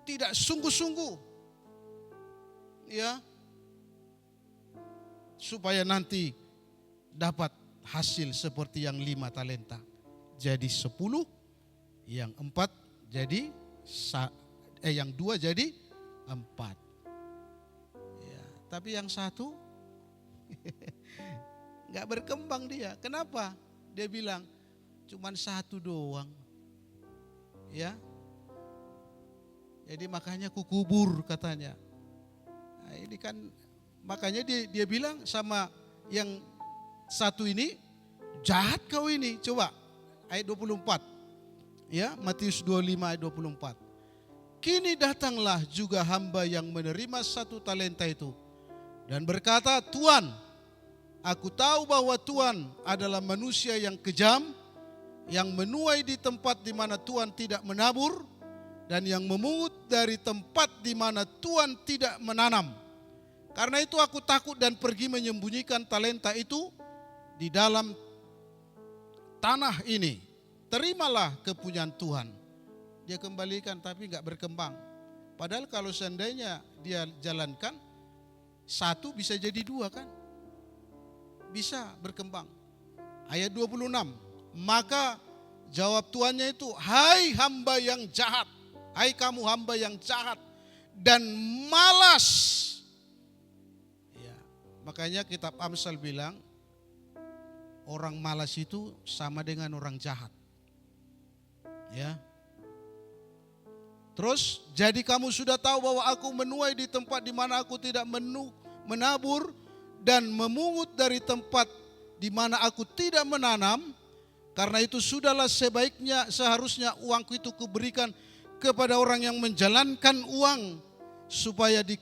Speaker 1: tidak sungguh-sungguh. Ya. Supaya nanti dapat hasil seperti yang 5 talenta. Jadi 10, yang 4 jadi yang 2 jadi 4. Ya, tapi yang 1 nggak berkembang dia. Kenapa? Dia bilang cuman 1 doang. Ya. Jadi makanya kukubur katanya. Nah, ini kan makanya dia bilang sama yang 1 ini, jahat kau ini. Coba ayat 24. Ya, Matius 25 ayat 24. Kini datanglah juga hamba yang menerima 1 talenta itu dan berkata, Tuan, aku tahu bahwa Tuhan adalah manusia yang kejam, yang menuai di tempat di mana Tuhan tidak menabur, dan yang memungut dari tempat di mana Tuhan tidak menanam. Karena itu aku takut dan pergi menyembunyikan talenta itu di dalam tanah ini. Terimalah kepunyaan Tuhan. Dia kembalikan tapi enggak berkembang. Padahal kalau seandainya dia jalankan, 1 bisa jadi 2 kan? Bisa berkembang. Ayat 26. Maka jawab tuannya itu, hai hamba yang jahat. Hai kamu hamba yang jahat dan malas. Ya, makanya kitab Amsal bilang, orang malas itu sama dengan orang jahat. Ya. Terus, jadi kamu sudah tahu bahwa aku menuai di tempat di mana aku tidak menabur dan memungut dari tempat di mana aku tidak menanam. Karena itu sudahlah seharusnya uangku itu kuberikan kepada orang yang menjalankan uang, supaya di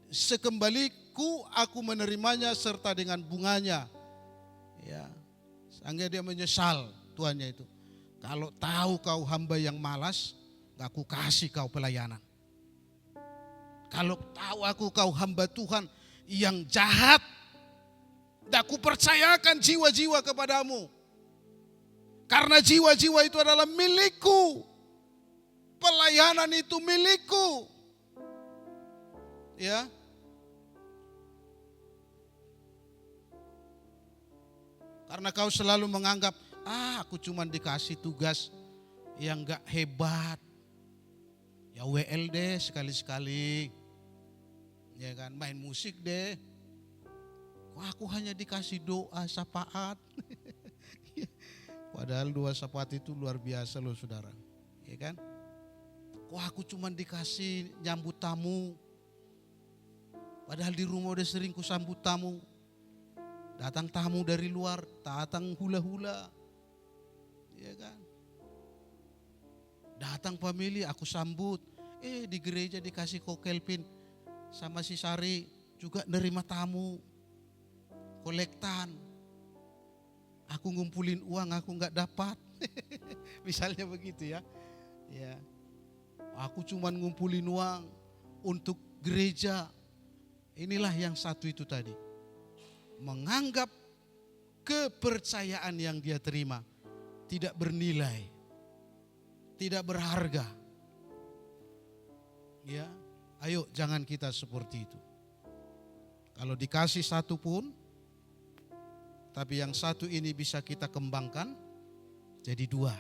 Speaker 1: sekembaliku aku menerimanya serta dengan bunganya. Ya, sehingga dia menyesal tuannya itu. Kalau tahu kau hamba yang malas, gak aku kasih kau pelayanan. Kalau tahu aku kau hamba Tuhan yang jahat, gak aku percayakan jiwa-jiwa kepadamu. Karena jiwa-jiwa itu adalah milikku. Pelayanan itu milikku. Ya. Karena kau selalu menganggap, aku cuma dikasih tugas yang gak hebat. Ya WL deh sekali-sekali. Ya kan, main musik deh. Wah, aku hanya dikasih doa syafaat. Padahal doa syafaat itu luar biasa loh saudara. Ya kan? Wah, aku cuma dikasih nyambut tamu. Padahal di rumah udah sering ku sambut tamu. Datang tamu dari luar, datang hula-hula. Ya kan? Datang family aku sambut. Di gereja dikasih kokelpin sama si Sari juga nerima tamu. Kolektan. Aku ngumpulin uang, aku nggak dapat. Misalnya begitu ya. Ya. Aku cuman ngumpulin uang untuk gereja. Inilah yang satu itu tadi. Menganggap kepercayaan yang dia terima tidak bernilai, tidak berharga. Ya, ayo jangan kita seperti itu. Kalau dikasih satu pun, tapi yang satu ini bisa kita kembangkan jadi dua.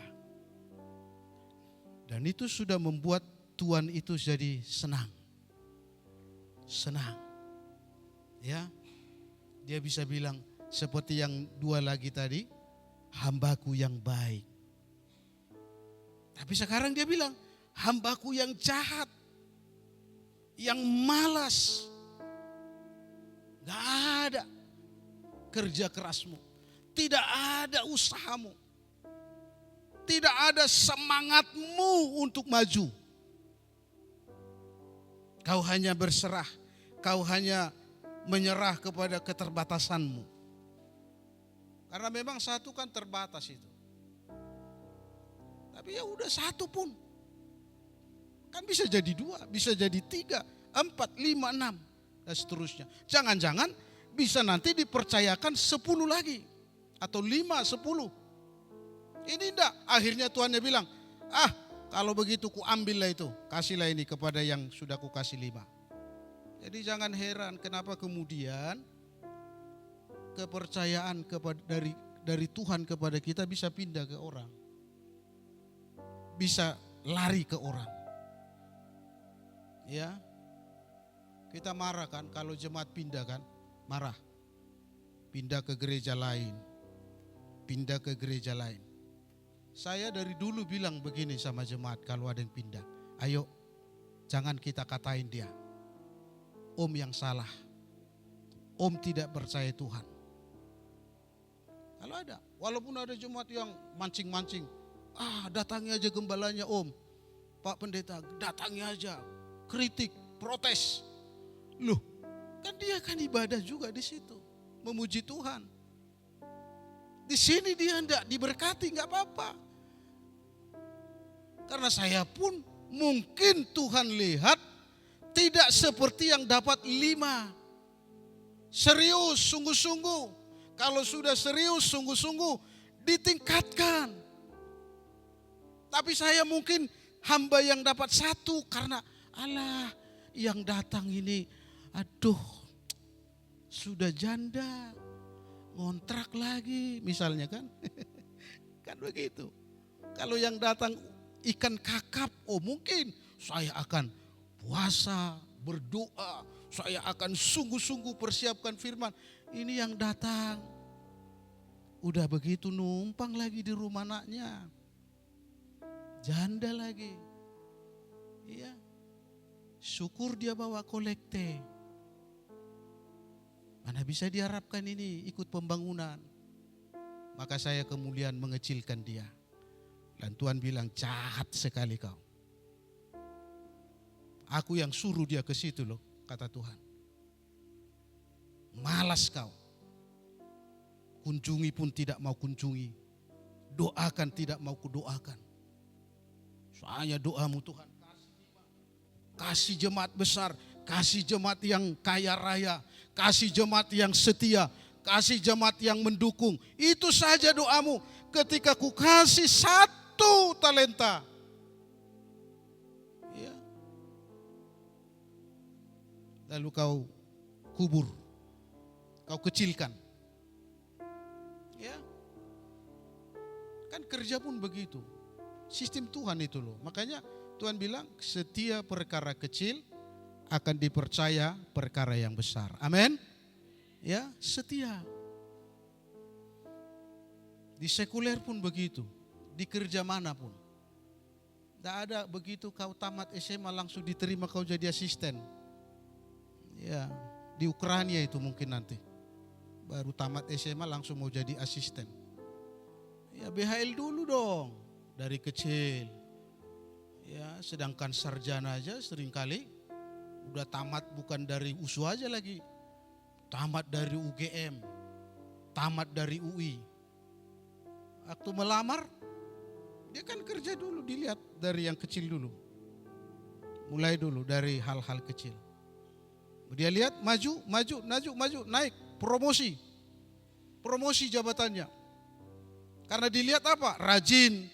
Speaker 1: Dan itu sudah membuat Tuhan itu jadi senang. Senang. Ya. Dia bisa bilang seperti yang dua lagi tadi, hambaku yang baik. Tapi sekarang dia bilang, hambaku yang jahat, yang malas. Gak ada kerja kerasmu, tidak ada usahamu, tidak ada semangatmu untuk maju. Kau hanya berserah, kau hanya menyerah kepada keterbatasanmu. Karena memang satu kan terbatas itu. Tapi ya udah satu pun. Kan bisa jadi dua, bisa jadi 3, 4, 5, 6 dan seterusnya. Jangan-jangan bisa nanti dipercayakan 10 lagi. Atau 5, 10. Ini enggak. Akhirnya Tuhannya bilang, kalau begitu ku ambillah itu. Kasihlah ini kepada yang sudah ku kasih 5. Jadi jangan heran kenapa kemudian kepercayaan dari Tuhan kepada kita bisa pindah ke orang. Bisa lari ke orang. Ya. Kita marah kan kalau jemaat pindah kan, marah. Pindah ke gereja lain. Pindah ke gereja lain. Saya dari dulu bilang begini sama jemaat kalau ada yang pindah. Ayo, jangan kita katain dia. Om yang salah. Om tidak percaya Tuhan. Kalau ada, walaupun ada jemaat yang mancing-mancing. Datangi aja gembalanya om. Pak pendeta, datangi aja. Kritik, protes. Loh, kan dia kan ibadah juga di situ. Memuji Tuhan. Di sini dia enggak diberkati, enggak apa-apa. Karena saya pun mungkin Tuhan lihat tidak seperti yang dapat 5. Serius, sungguh-sungguh. Kalau sudah serius, sungguh-sungguh ditingkatkan. Tapi saya mungkin hamba yang dapat 1 karena yang datang ini, sudah janda, ngontrak lagi misalnya kan. Kan begitu. Kalau yang datang ikan kakap, mungkin saya akan puasa, berdoa, saya akan sungguh-sungguh persiapkan firman. Ini yang datang, udah begitu numpang lagi di rumah anaknya, janda lagi. Iya, syukur dia bawa kolekte. Mana bisa diharapkan ini ikut pembangunan. Maka saya kemudian mengecilkan dia. Dan Tuhan bilang, jahat sekali kau. Aku yang suruh dia ke situ loh, kata Tuhan. Malas kau. Kunjungi pun tidak mau kunjungi. Doakan tidak mau kudoakan. Soalnya doamu Tuhan kasih jemaat besar, kasih jemaat yang kaya raya, kasih jemaat yang setia, kasih jemaat yang mendukung. Itu saja doamu. Ketika ku kasih 1 talenta. Ya. Lalu kau kubur, kau kecilkan. Ya. Kan kerja pun begitu. Sistem Tuhan itu loh. Makanya Tuhan bilang setiap perkara kecil akan dipercaya perkara yang besar. Amin. Ya, setia. Di sekuler pun begitu, di kerja manapun. Tidak ada begitu kau tamat SMA langsung diterima kau jadi asisten. Ya, di Ukraina itu mungkin nanti. Baru tamat SMA langsung mau jadi asisten. Ya BHL dulu dong, dari kecil. Ya, sedangkan sarjana aja seringkali udah tamat bukan dari USU aja lagi. Tamat dari UGM, tamat dari UI. Waktu melamar, dia kan kerja dulu, dilihat dari yang kecil dulu. Mulai dulu dari hal-hal kecil. Dia lihat maju, naik, promosi. Promosi jabatannya. Karena dilihat apa? Rajin.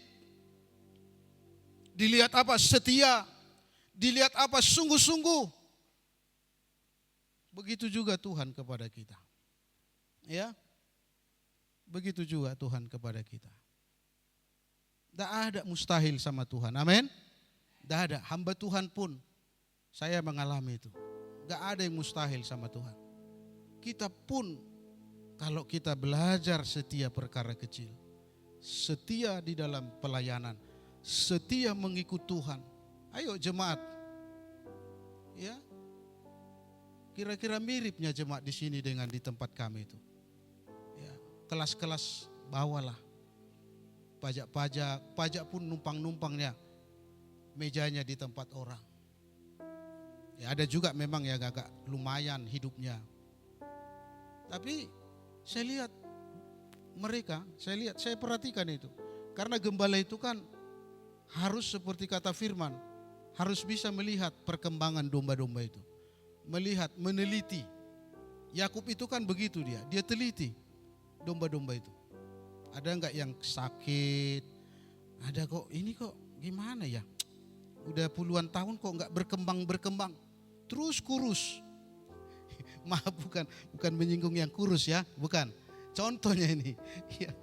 Speaker 1: Dilihat apa? Setia. Dilihat apa? Sungguh-sungguh. Begitu juga Tuhan kepada kita. Ya. Begitu juga Tuhan kepada kita. Tidak ada mustahil sama Tuhan. Amin. Tidak ada. Hamba Tuhan pun saya mengalami itu. Tidak ada yang mustahil sama Tuhan. Kita pun kalau kita belajar setia perkara kecil, setia di dalam pelayanan, setia mengikut Tuhan. Ayo jemaat. Ya. Kira-kira miripnya jemaat di sini dengan di tempat kami itu. Ya, kelas-kelas bawalah. Pajak pun numpang-numpangnya mejanya di tempat orang. Ya ada juga memang ya agak lumayan hidupnya. Tapi saya lihat mereka, saya perhatikan itu. Karena gembala itu kan harus seperti kata firman, harus bisa melihat perkembangan domba-domba itu. Melihat, meneliti. Yakub itu kan begitu dia teliti domba-domba itu. Ada enggak yang sakit? Ada kok, ini kok gimana ya? Udah puluhan tahun kok enggak berkembang. Terus kurus. Maaf bukan menyinggung yang kurus ya, bukan. Contohnya ini. Ya,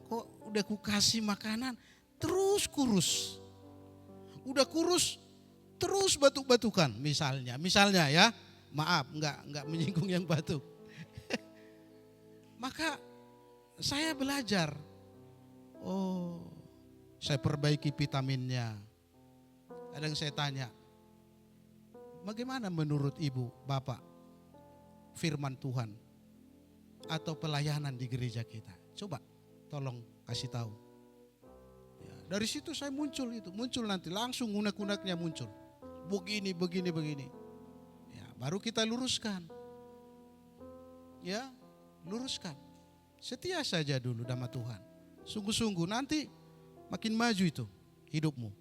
Speaker 1: kok udah ku kasih makanan terus kurus. Udah kurus terus batuk-batukan misalnya ya. Maaf enggak menyinggung yang batuk. Maka saya belajar, saya perbaiki vitaminnya. Kadang saya tanya, bagaimana menurut ibu, bapak, firman Tuhan atau pelayanan di gereja kita? Coba tolong kasih tahu. Ya, dari situ saya muncul nanti langsung unek-uneknya muncul. Begini. Ya, baru kita luruskan. Ya, luruskan. Setia saja dulu sama Tuhan. Sungguh-sungguh nanti makin maju itu hidupmu.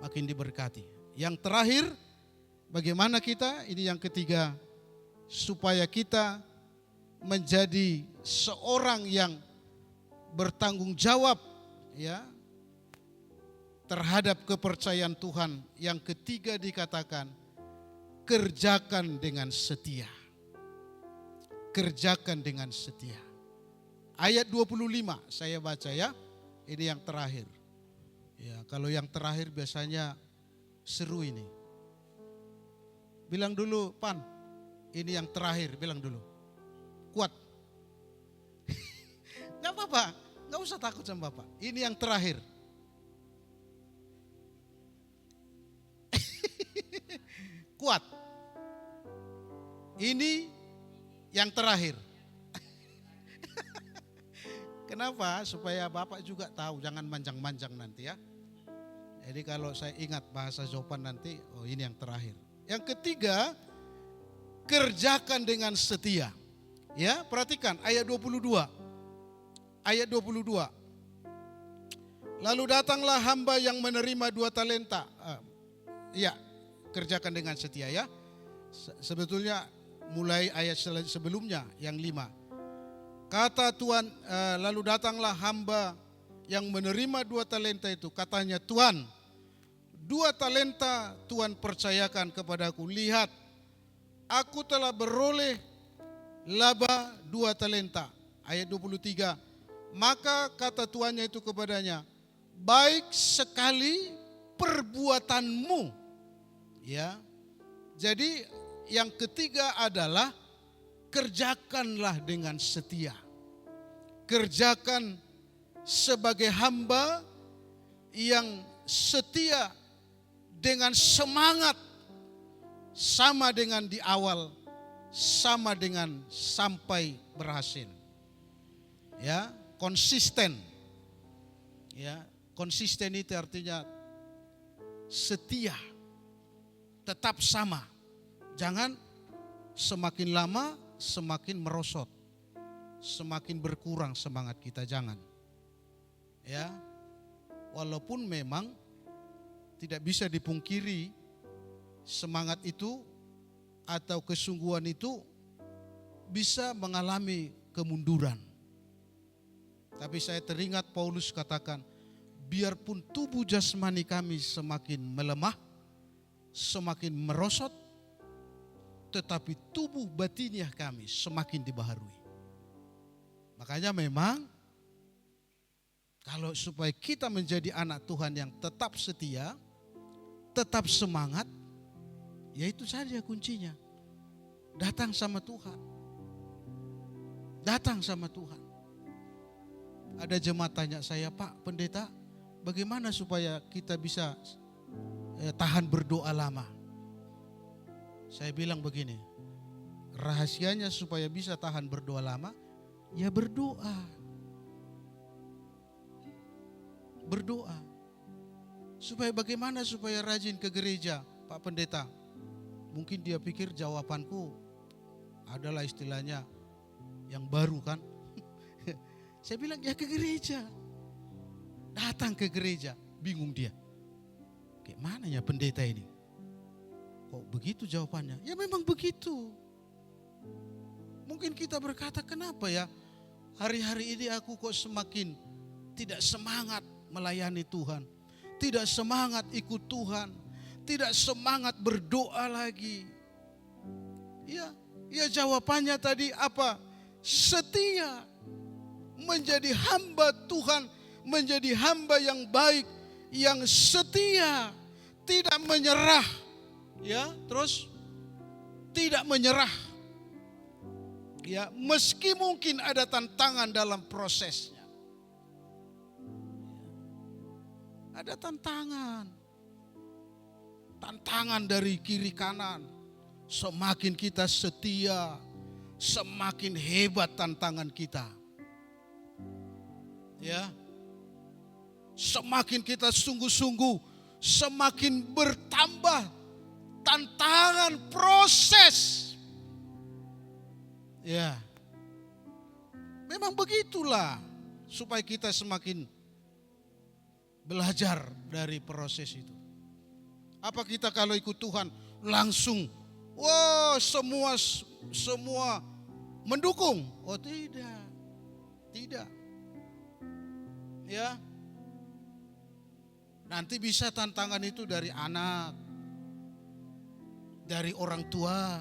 Speaker 1: Makin diberkati. Yang terakhir, bagaimana kita? Ini yang ketiga. Supaya kita menjadi seorang yang bertanggung jawab ya terhadap kepercayaan Tuhan. Yang ketiga dikatakan, kerjakan dengan setia. Kerjakan dengan setia. Ayat 25 saya baca ya. Ini yang terakhir. Ya, kalau yang terakhir biasanya seru ini. Bilang dulu, Pan. Ini yang terakhir, bilang dulu. Kuat. Gak apa-apa, gak usah takut sama Bapak. Ini yang terakhir. Kuat. Ini yang terakhir. Kenapa? Supaya Bapak juga tahu, jangan manjang-manjang nanti ya. Jadi kalau saya ingat bahasa Zopan nanti, ini yang terakhir. Yang ketiga, kerjakan dengan setia. Ya, perhatikan ayat 22. Ayat 22. Lalu datanglah hamba yang menerima 2 talenta. Ya, kerjakan dengan setia ya. Sebetulnya mulai ayat sebelumnya yang 5. Kata Tuhan, lalu datanglah hamba yang menerima 2 talenta itu. Katanya, Tuhan, 2 talenta Tuhan percayakan kepadaku. Lihat, aku telah beroleh laba 2 talenta. Ayat 23. Maka kata tuannya itu kepadanya, baik sekali perbuatanmu. Ya. Jadi yang ketiga adalah kerjakanlah dengan setia. Kerjakan sebagai hamba yang setia dengan semangat, sama dengan di awal, sama dengan sampai berhasil. Ya, konsisten. Ya, konsisten itu artinya setia, tetap sama. Jangan semakin lama semakin merosot, semakin berkurang semangat kita, jangan. Ya, walaupun memang tidak bisa dipungkiri semangat itu atau kesungguhan itu bisa mengalami kemunduran. Tapi saya teringat Paulus katakan, biarpun tubuh jasmani kami semakin melemah, semakin merosot, tetapi tubuh batiniah kami semakin dibaharui. Makanya memang kalau supaya kita menjadi anak Tuhan yang tetap setia, tetap semangat, ya itu saja kuncinya. Datang sama Tuhan. Datang sama Tuhan. Ada jemaat tanya saya, Pak Pendeta, bagaimana supaya kita bisa tahan berdoa lama? Saya bilang begini, rahasianya supaya bisa tahan berdoa lama, ya berdoa. Berdoa. Supaya bagaimana supaya rajin ke gereja, Pak Pendeta? Mungkin dia pikir jawabanku adalah istilahnya yang baru kan. Saya bilang ya ke gereja. Datang ke gereja. Bingung dia. Kayak mana ya pendeta ini? Kok begitu jawabannya? Ya memang begitu. Mungkin kita berkata, kenapa ya hari-hari ini aku kok semakin tidak semangat melayani Tuhan, tidak semangat ikut Tuhan, tidak semangat berdoa lagi. Ya jawabannya tadi apa? Setia. Menjadi hamba Tuhan, menjadi hamba yang baik, yang setia, tidak menyerah. Ya, terus tidak menyerah. Ya, meski mungkin ada tantangan dalam prosesnya. Ada tantangan. Tantangan dari kiri kanan. Semakin kita setia, semakin hebat tantangan kita. Ya. Semakin kita sungguh-sungguh, semakin bertambah tantangan proses. Ya. Memang begitulah supaya kita semakin belajar dari proses itu. Apa kita kalau ikut Tuhan langsung semua mendukung? Oh tidak. Tidak. Ya. Nanti bisa tantangan itu dari anak, dari orang tua,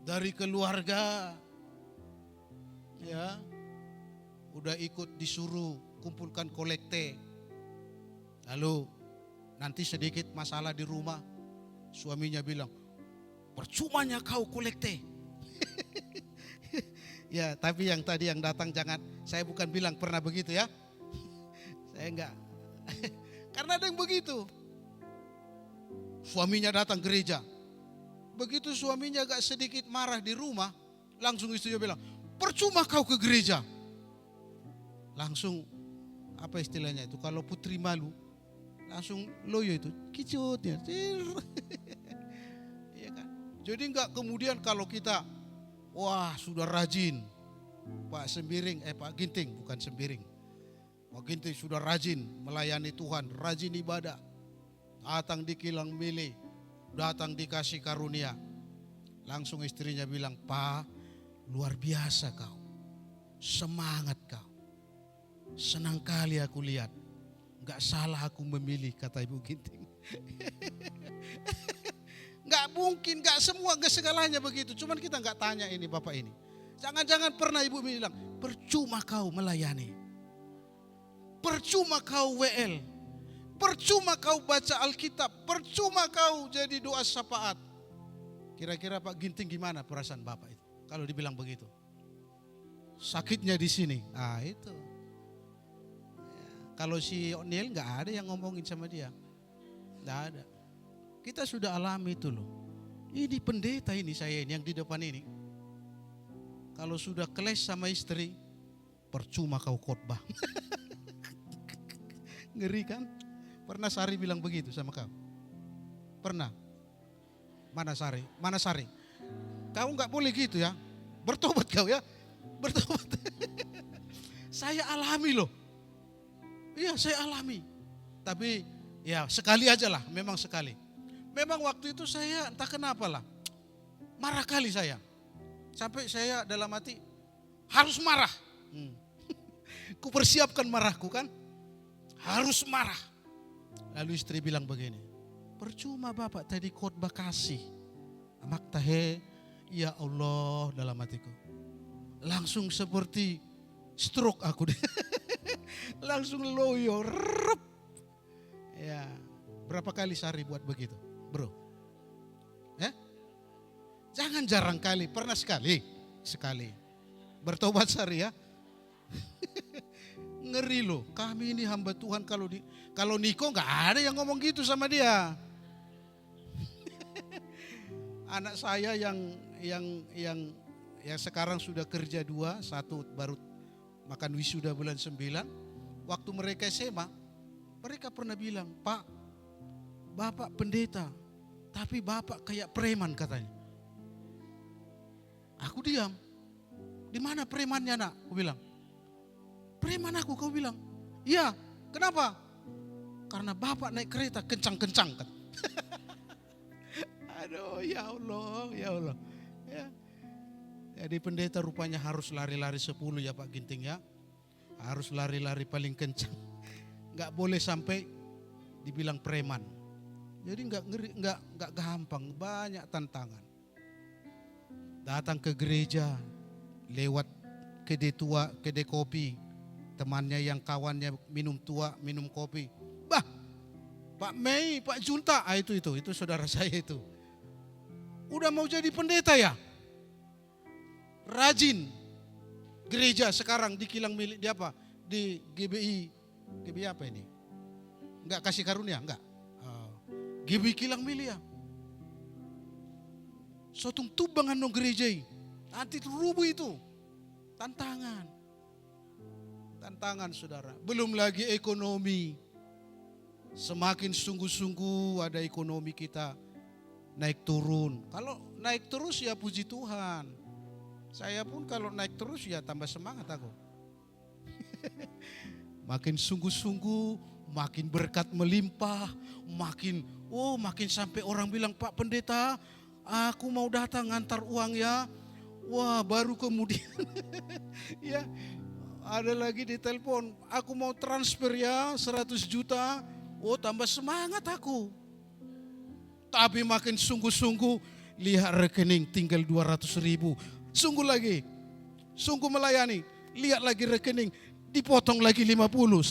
Speaker 1: dari keluarga. Ya. Udah ikut disuruh kumpulkan kolekte. Lalu nanti sedikit masalah di rumah, suaminya bilang, percumanya kau kolekte. Ya, tapi yang tadi yang datang jangan, saya bukan bilang pernah begitu ya. Saya enggak. Karena ada yang begitu. Suaminya datang gereja. Begitu suaminya agak sedikit marah di rumah, langsung istrinya bilang, percuma kau ke gereja. Langsung apa istilahnya itu, kalau putri malu, langsung loyo itu, kicutnya. Iya kan? Jadi enggak kemudian kalau kita wah sudah rajin, Pak Ginting bukan Sembiring. Pak Ginting sudah rajin melayani Tuhan, rajin ibadah. Datang di kilang milih, datang dikasih karunia. Langsung istrinya bilang, Pak luar biasa kau, semangat kau. Senang kali aku lihat, gak salah aku memilih, kata Ibu Ginting. Gak mungkin, gak semua, gak segalanya begitu. Cuman kita gak tanya ini Bapak ini. Jangan-jangan pernah Ibu bilang, percuma kau melayani. Percuma kau WL. Percuma kau baca Alkitab. Percuma kau jadi doa syafaat. Kira-kira Pak Ginting gimana perasaan Bapak itu kalau dibilang begitu? Sakitnya di sini. Ah itu. Kalau si O'Neil nggak ada yang ngomongin sama dia. Nggak ada. Kita sudah alami itu loh. Ini pendeta ini saya ini yang di depan ini. Kalau sudah clash sama istri, percuma kau khotbah. Ngeri kan? Pernah Sari bilang begitu sama kau? Pernah? Mana Sari? Mana Sari? Kau nggak boleh gitu ya. Bertobat kau ya. Bertobat. Saya alami loh. Iya saya alami. Tapi ya sekali aja lah. Memang sekali. Memang waktu itu saya entah kenapa lah. Marah kali saya. Sampai saya dalam hati harus marah. Kupersiapkan marahku kan. Harus marah. Lalu istri bilang begini. Percuma Bapak tadi khotbah kasih. Amak tahe. Ya Allah dalam hatiku. Langsung seperti stroke aku. Langsung loyo. Rep. Ya. Berapa kali Sari buat begitu? Bro. Jangan jarang kali. Pernah sekali. Sekali. Bertobat Sari ya. Ngeri loh. Kami ini hamba Tuhan kalau Niko nggak ada yang ngomong gitu sama dia. Anak saya yang sekarang sudah kerja 2, 1 baru makan wisuda bulan 9. Waktu mereka SMA, mereka pernah bilang, Pak, Bapak pendeta, tapi Bapak kayak preman katanya. Aku diam. Di mana premannya nak? Aku bilang. Preman aku, kau bilang. Iya, kenapa? Karena Bapak naik kereta kencang-kencang kan. Aduh, ya Allah, ya Allah. Ya. Jadi pendeta rupanya harus lari-lari 10 ya Pak Ginting ya. Harus lari-lari paling kencang. Enggak boleh sampai dibilang preman. Jadi enggak gampang, banyak tantangan. Datang ke gereja, lewat kedai kopi, temannya yang kawannya minum tua, minum kopi. Bah, Pak Mei, Pak Junta, itu saudara saya itu. Udah mau jadi pendeta ya? Rajin gereja sekarang di kilang milik di apa? Di GBI apa ini? Enggak kasih karunia, enggak. GBI kilang milik ya. Sotung tubangan no gereja. Nanti rubuh itu. Tantangan saudara. Belum lagi ekonomi. Semakin sungguh-sungguh ada ekonomi kita naik turun. Kalau naik terus ya puji Tuhan. Saya pun kalau naik terus ya tambah semangat aku. Makin sungguh-sungguh, makin berkat melimpah, makin sampai orang bilang, Pak Pendeta, aku mau datang ngantar uang ya. Wah, baru kemudian ya ada lagi di telepon, aku mau transfer ya 100 juta. Oh, tambah semangat aku. Tapi makin sungguh-sungguh, lihat rekening tinggal 200.000. Sungguh lagi, sungguh melayani. Lihat lagi rekening, dipotong lagi 150.000.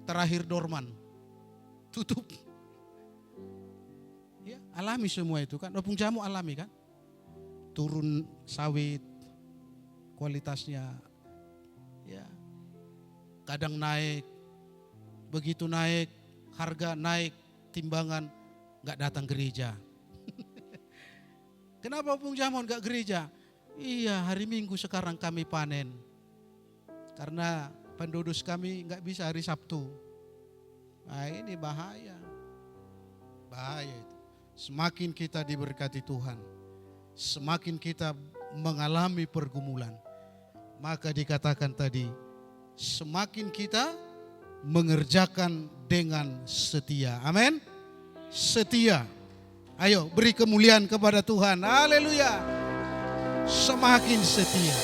Speaker 1: Terakhir dorman, tutup. Ya, alami semua itu kan. Opung jamu alami kan. Turun sawit, kualitasnya, ya, kadang naik. Begitu naik, harga naik, timbangan, nggak datang gereja. Kenapa Opung Jamon nggak gereja? Iya, hari Minggu sekarang kami panen. Karena penduduk kami nggak bisa hari Sabtu. Nah ini bahaya. Bahaya itu. Semakin kita diberkati Tuhan, semakin kita mengalami pergumulan, maka dikatakan tadi, semakin kita mengerjakan dengan setia. Amin. Setia. Ayo beri kemuliaan kepada Tuhan. Haleluya. Semakin setia,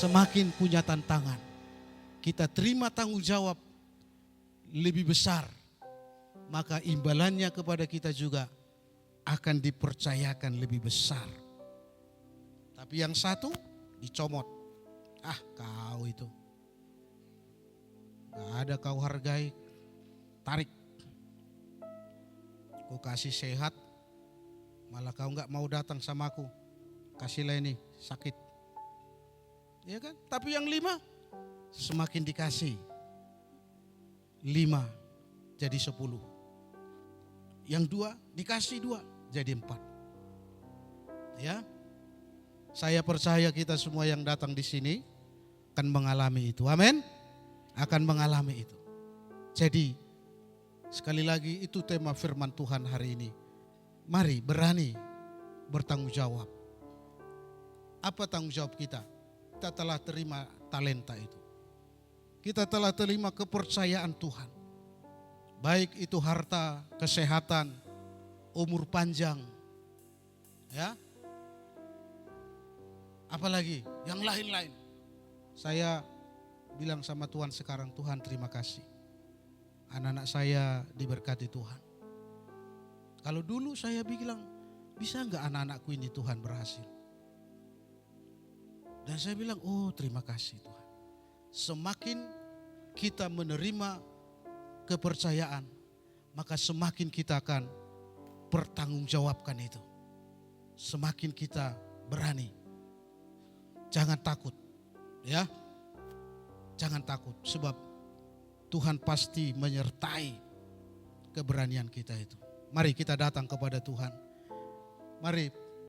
Speaker 1: semakin punya tantangan. Kita terima tanggung jawab lebih besar, maka imbalannya kepada kita juga akan dipercayakan lebih besar. Tapi yang satu dicomot. Ah, kau itu gak ada kau hargai, tarik. Kau kasih sehat, Malah kau enggak mau datang sama aku. Kasihlah ini, sakit. Ya kan? Tapi yang 5 semakin dikasih. 5 jadi 10. Yang 2 dikasih 2 jadi 4. Ya. Saya percaya kita semua yang datang di sini akan mengalami itu. Amin. Akan mengalami itu. Jadi sekali lagi itu tema firman Tuhan hari ini. Mari berani bertanggung jawab. Apa tanggung jawab kita? Kita telah terima talenta itu. Kita telah terima kepercayaan Tuhan. Baik itu harta, kesehatan, umur panjang. Ya. Apalagi yang lain-lain. Saya bilang sama Tuhan sekarang, Tuhan terima kasih. Anak-anak saya diberkati Tuhan. Kalau dulu saya bilang, bisa enggak anak-anakku ini Tuhan berhasil? Dan saya bilang, oh terima kasih Tuhan. Semakin kita menerima kepercayaan, maka semakin kita akan pertanggungjawabkan itu. Semakin kita berani. Jangan takut, ya. Jangan takut, sebab Tuhan pasti menyertai keberanian kita itu. Mari kita datang kepada Tuhan. Mari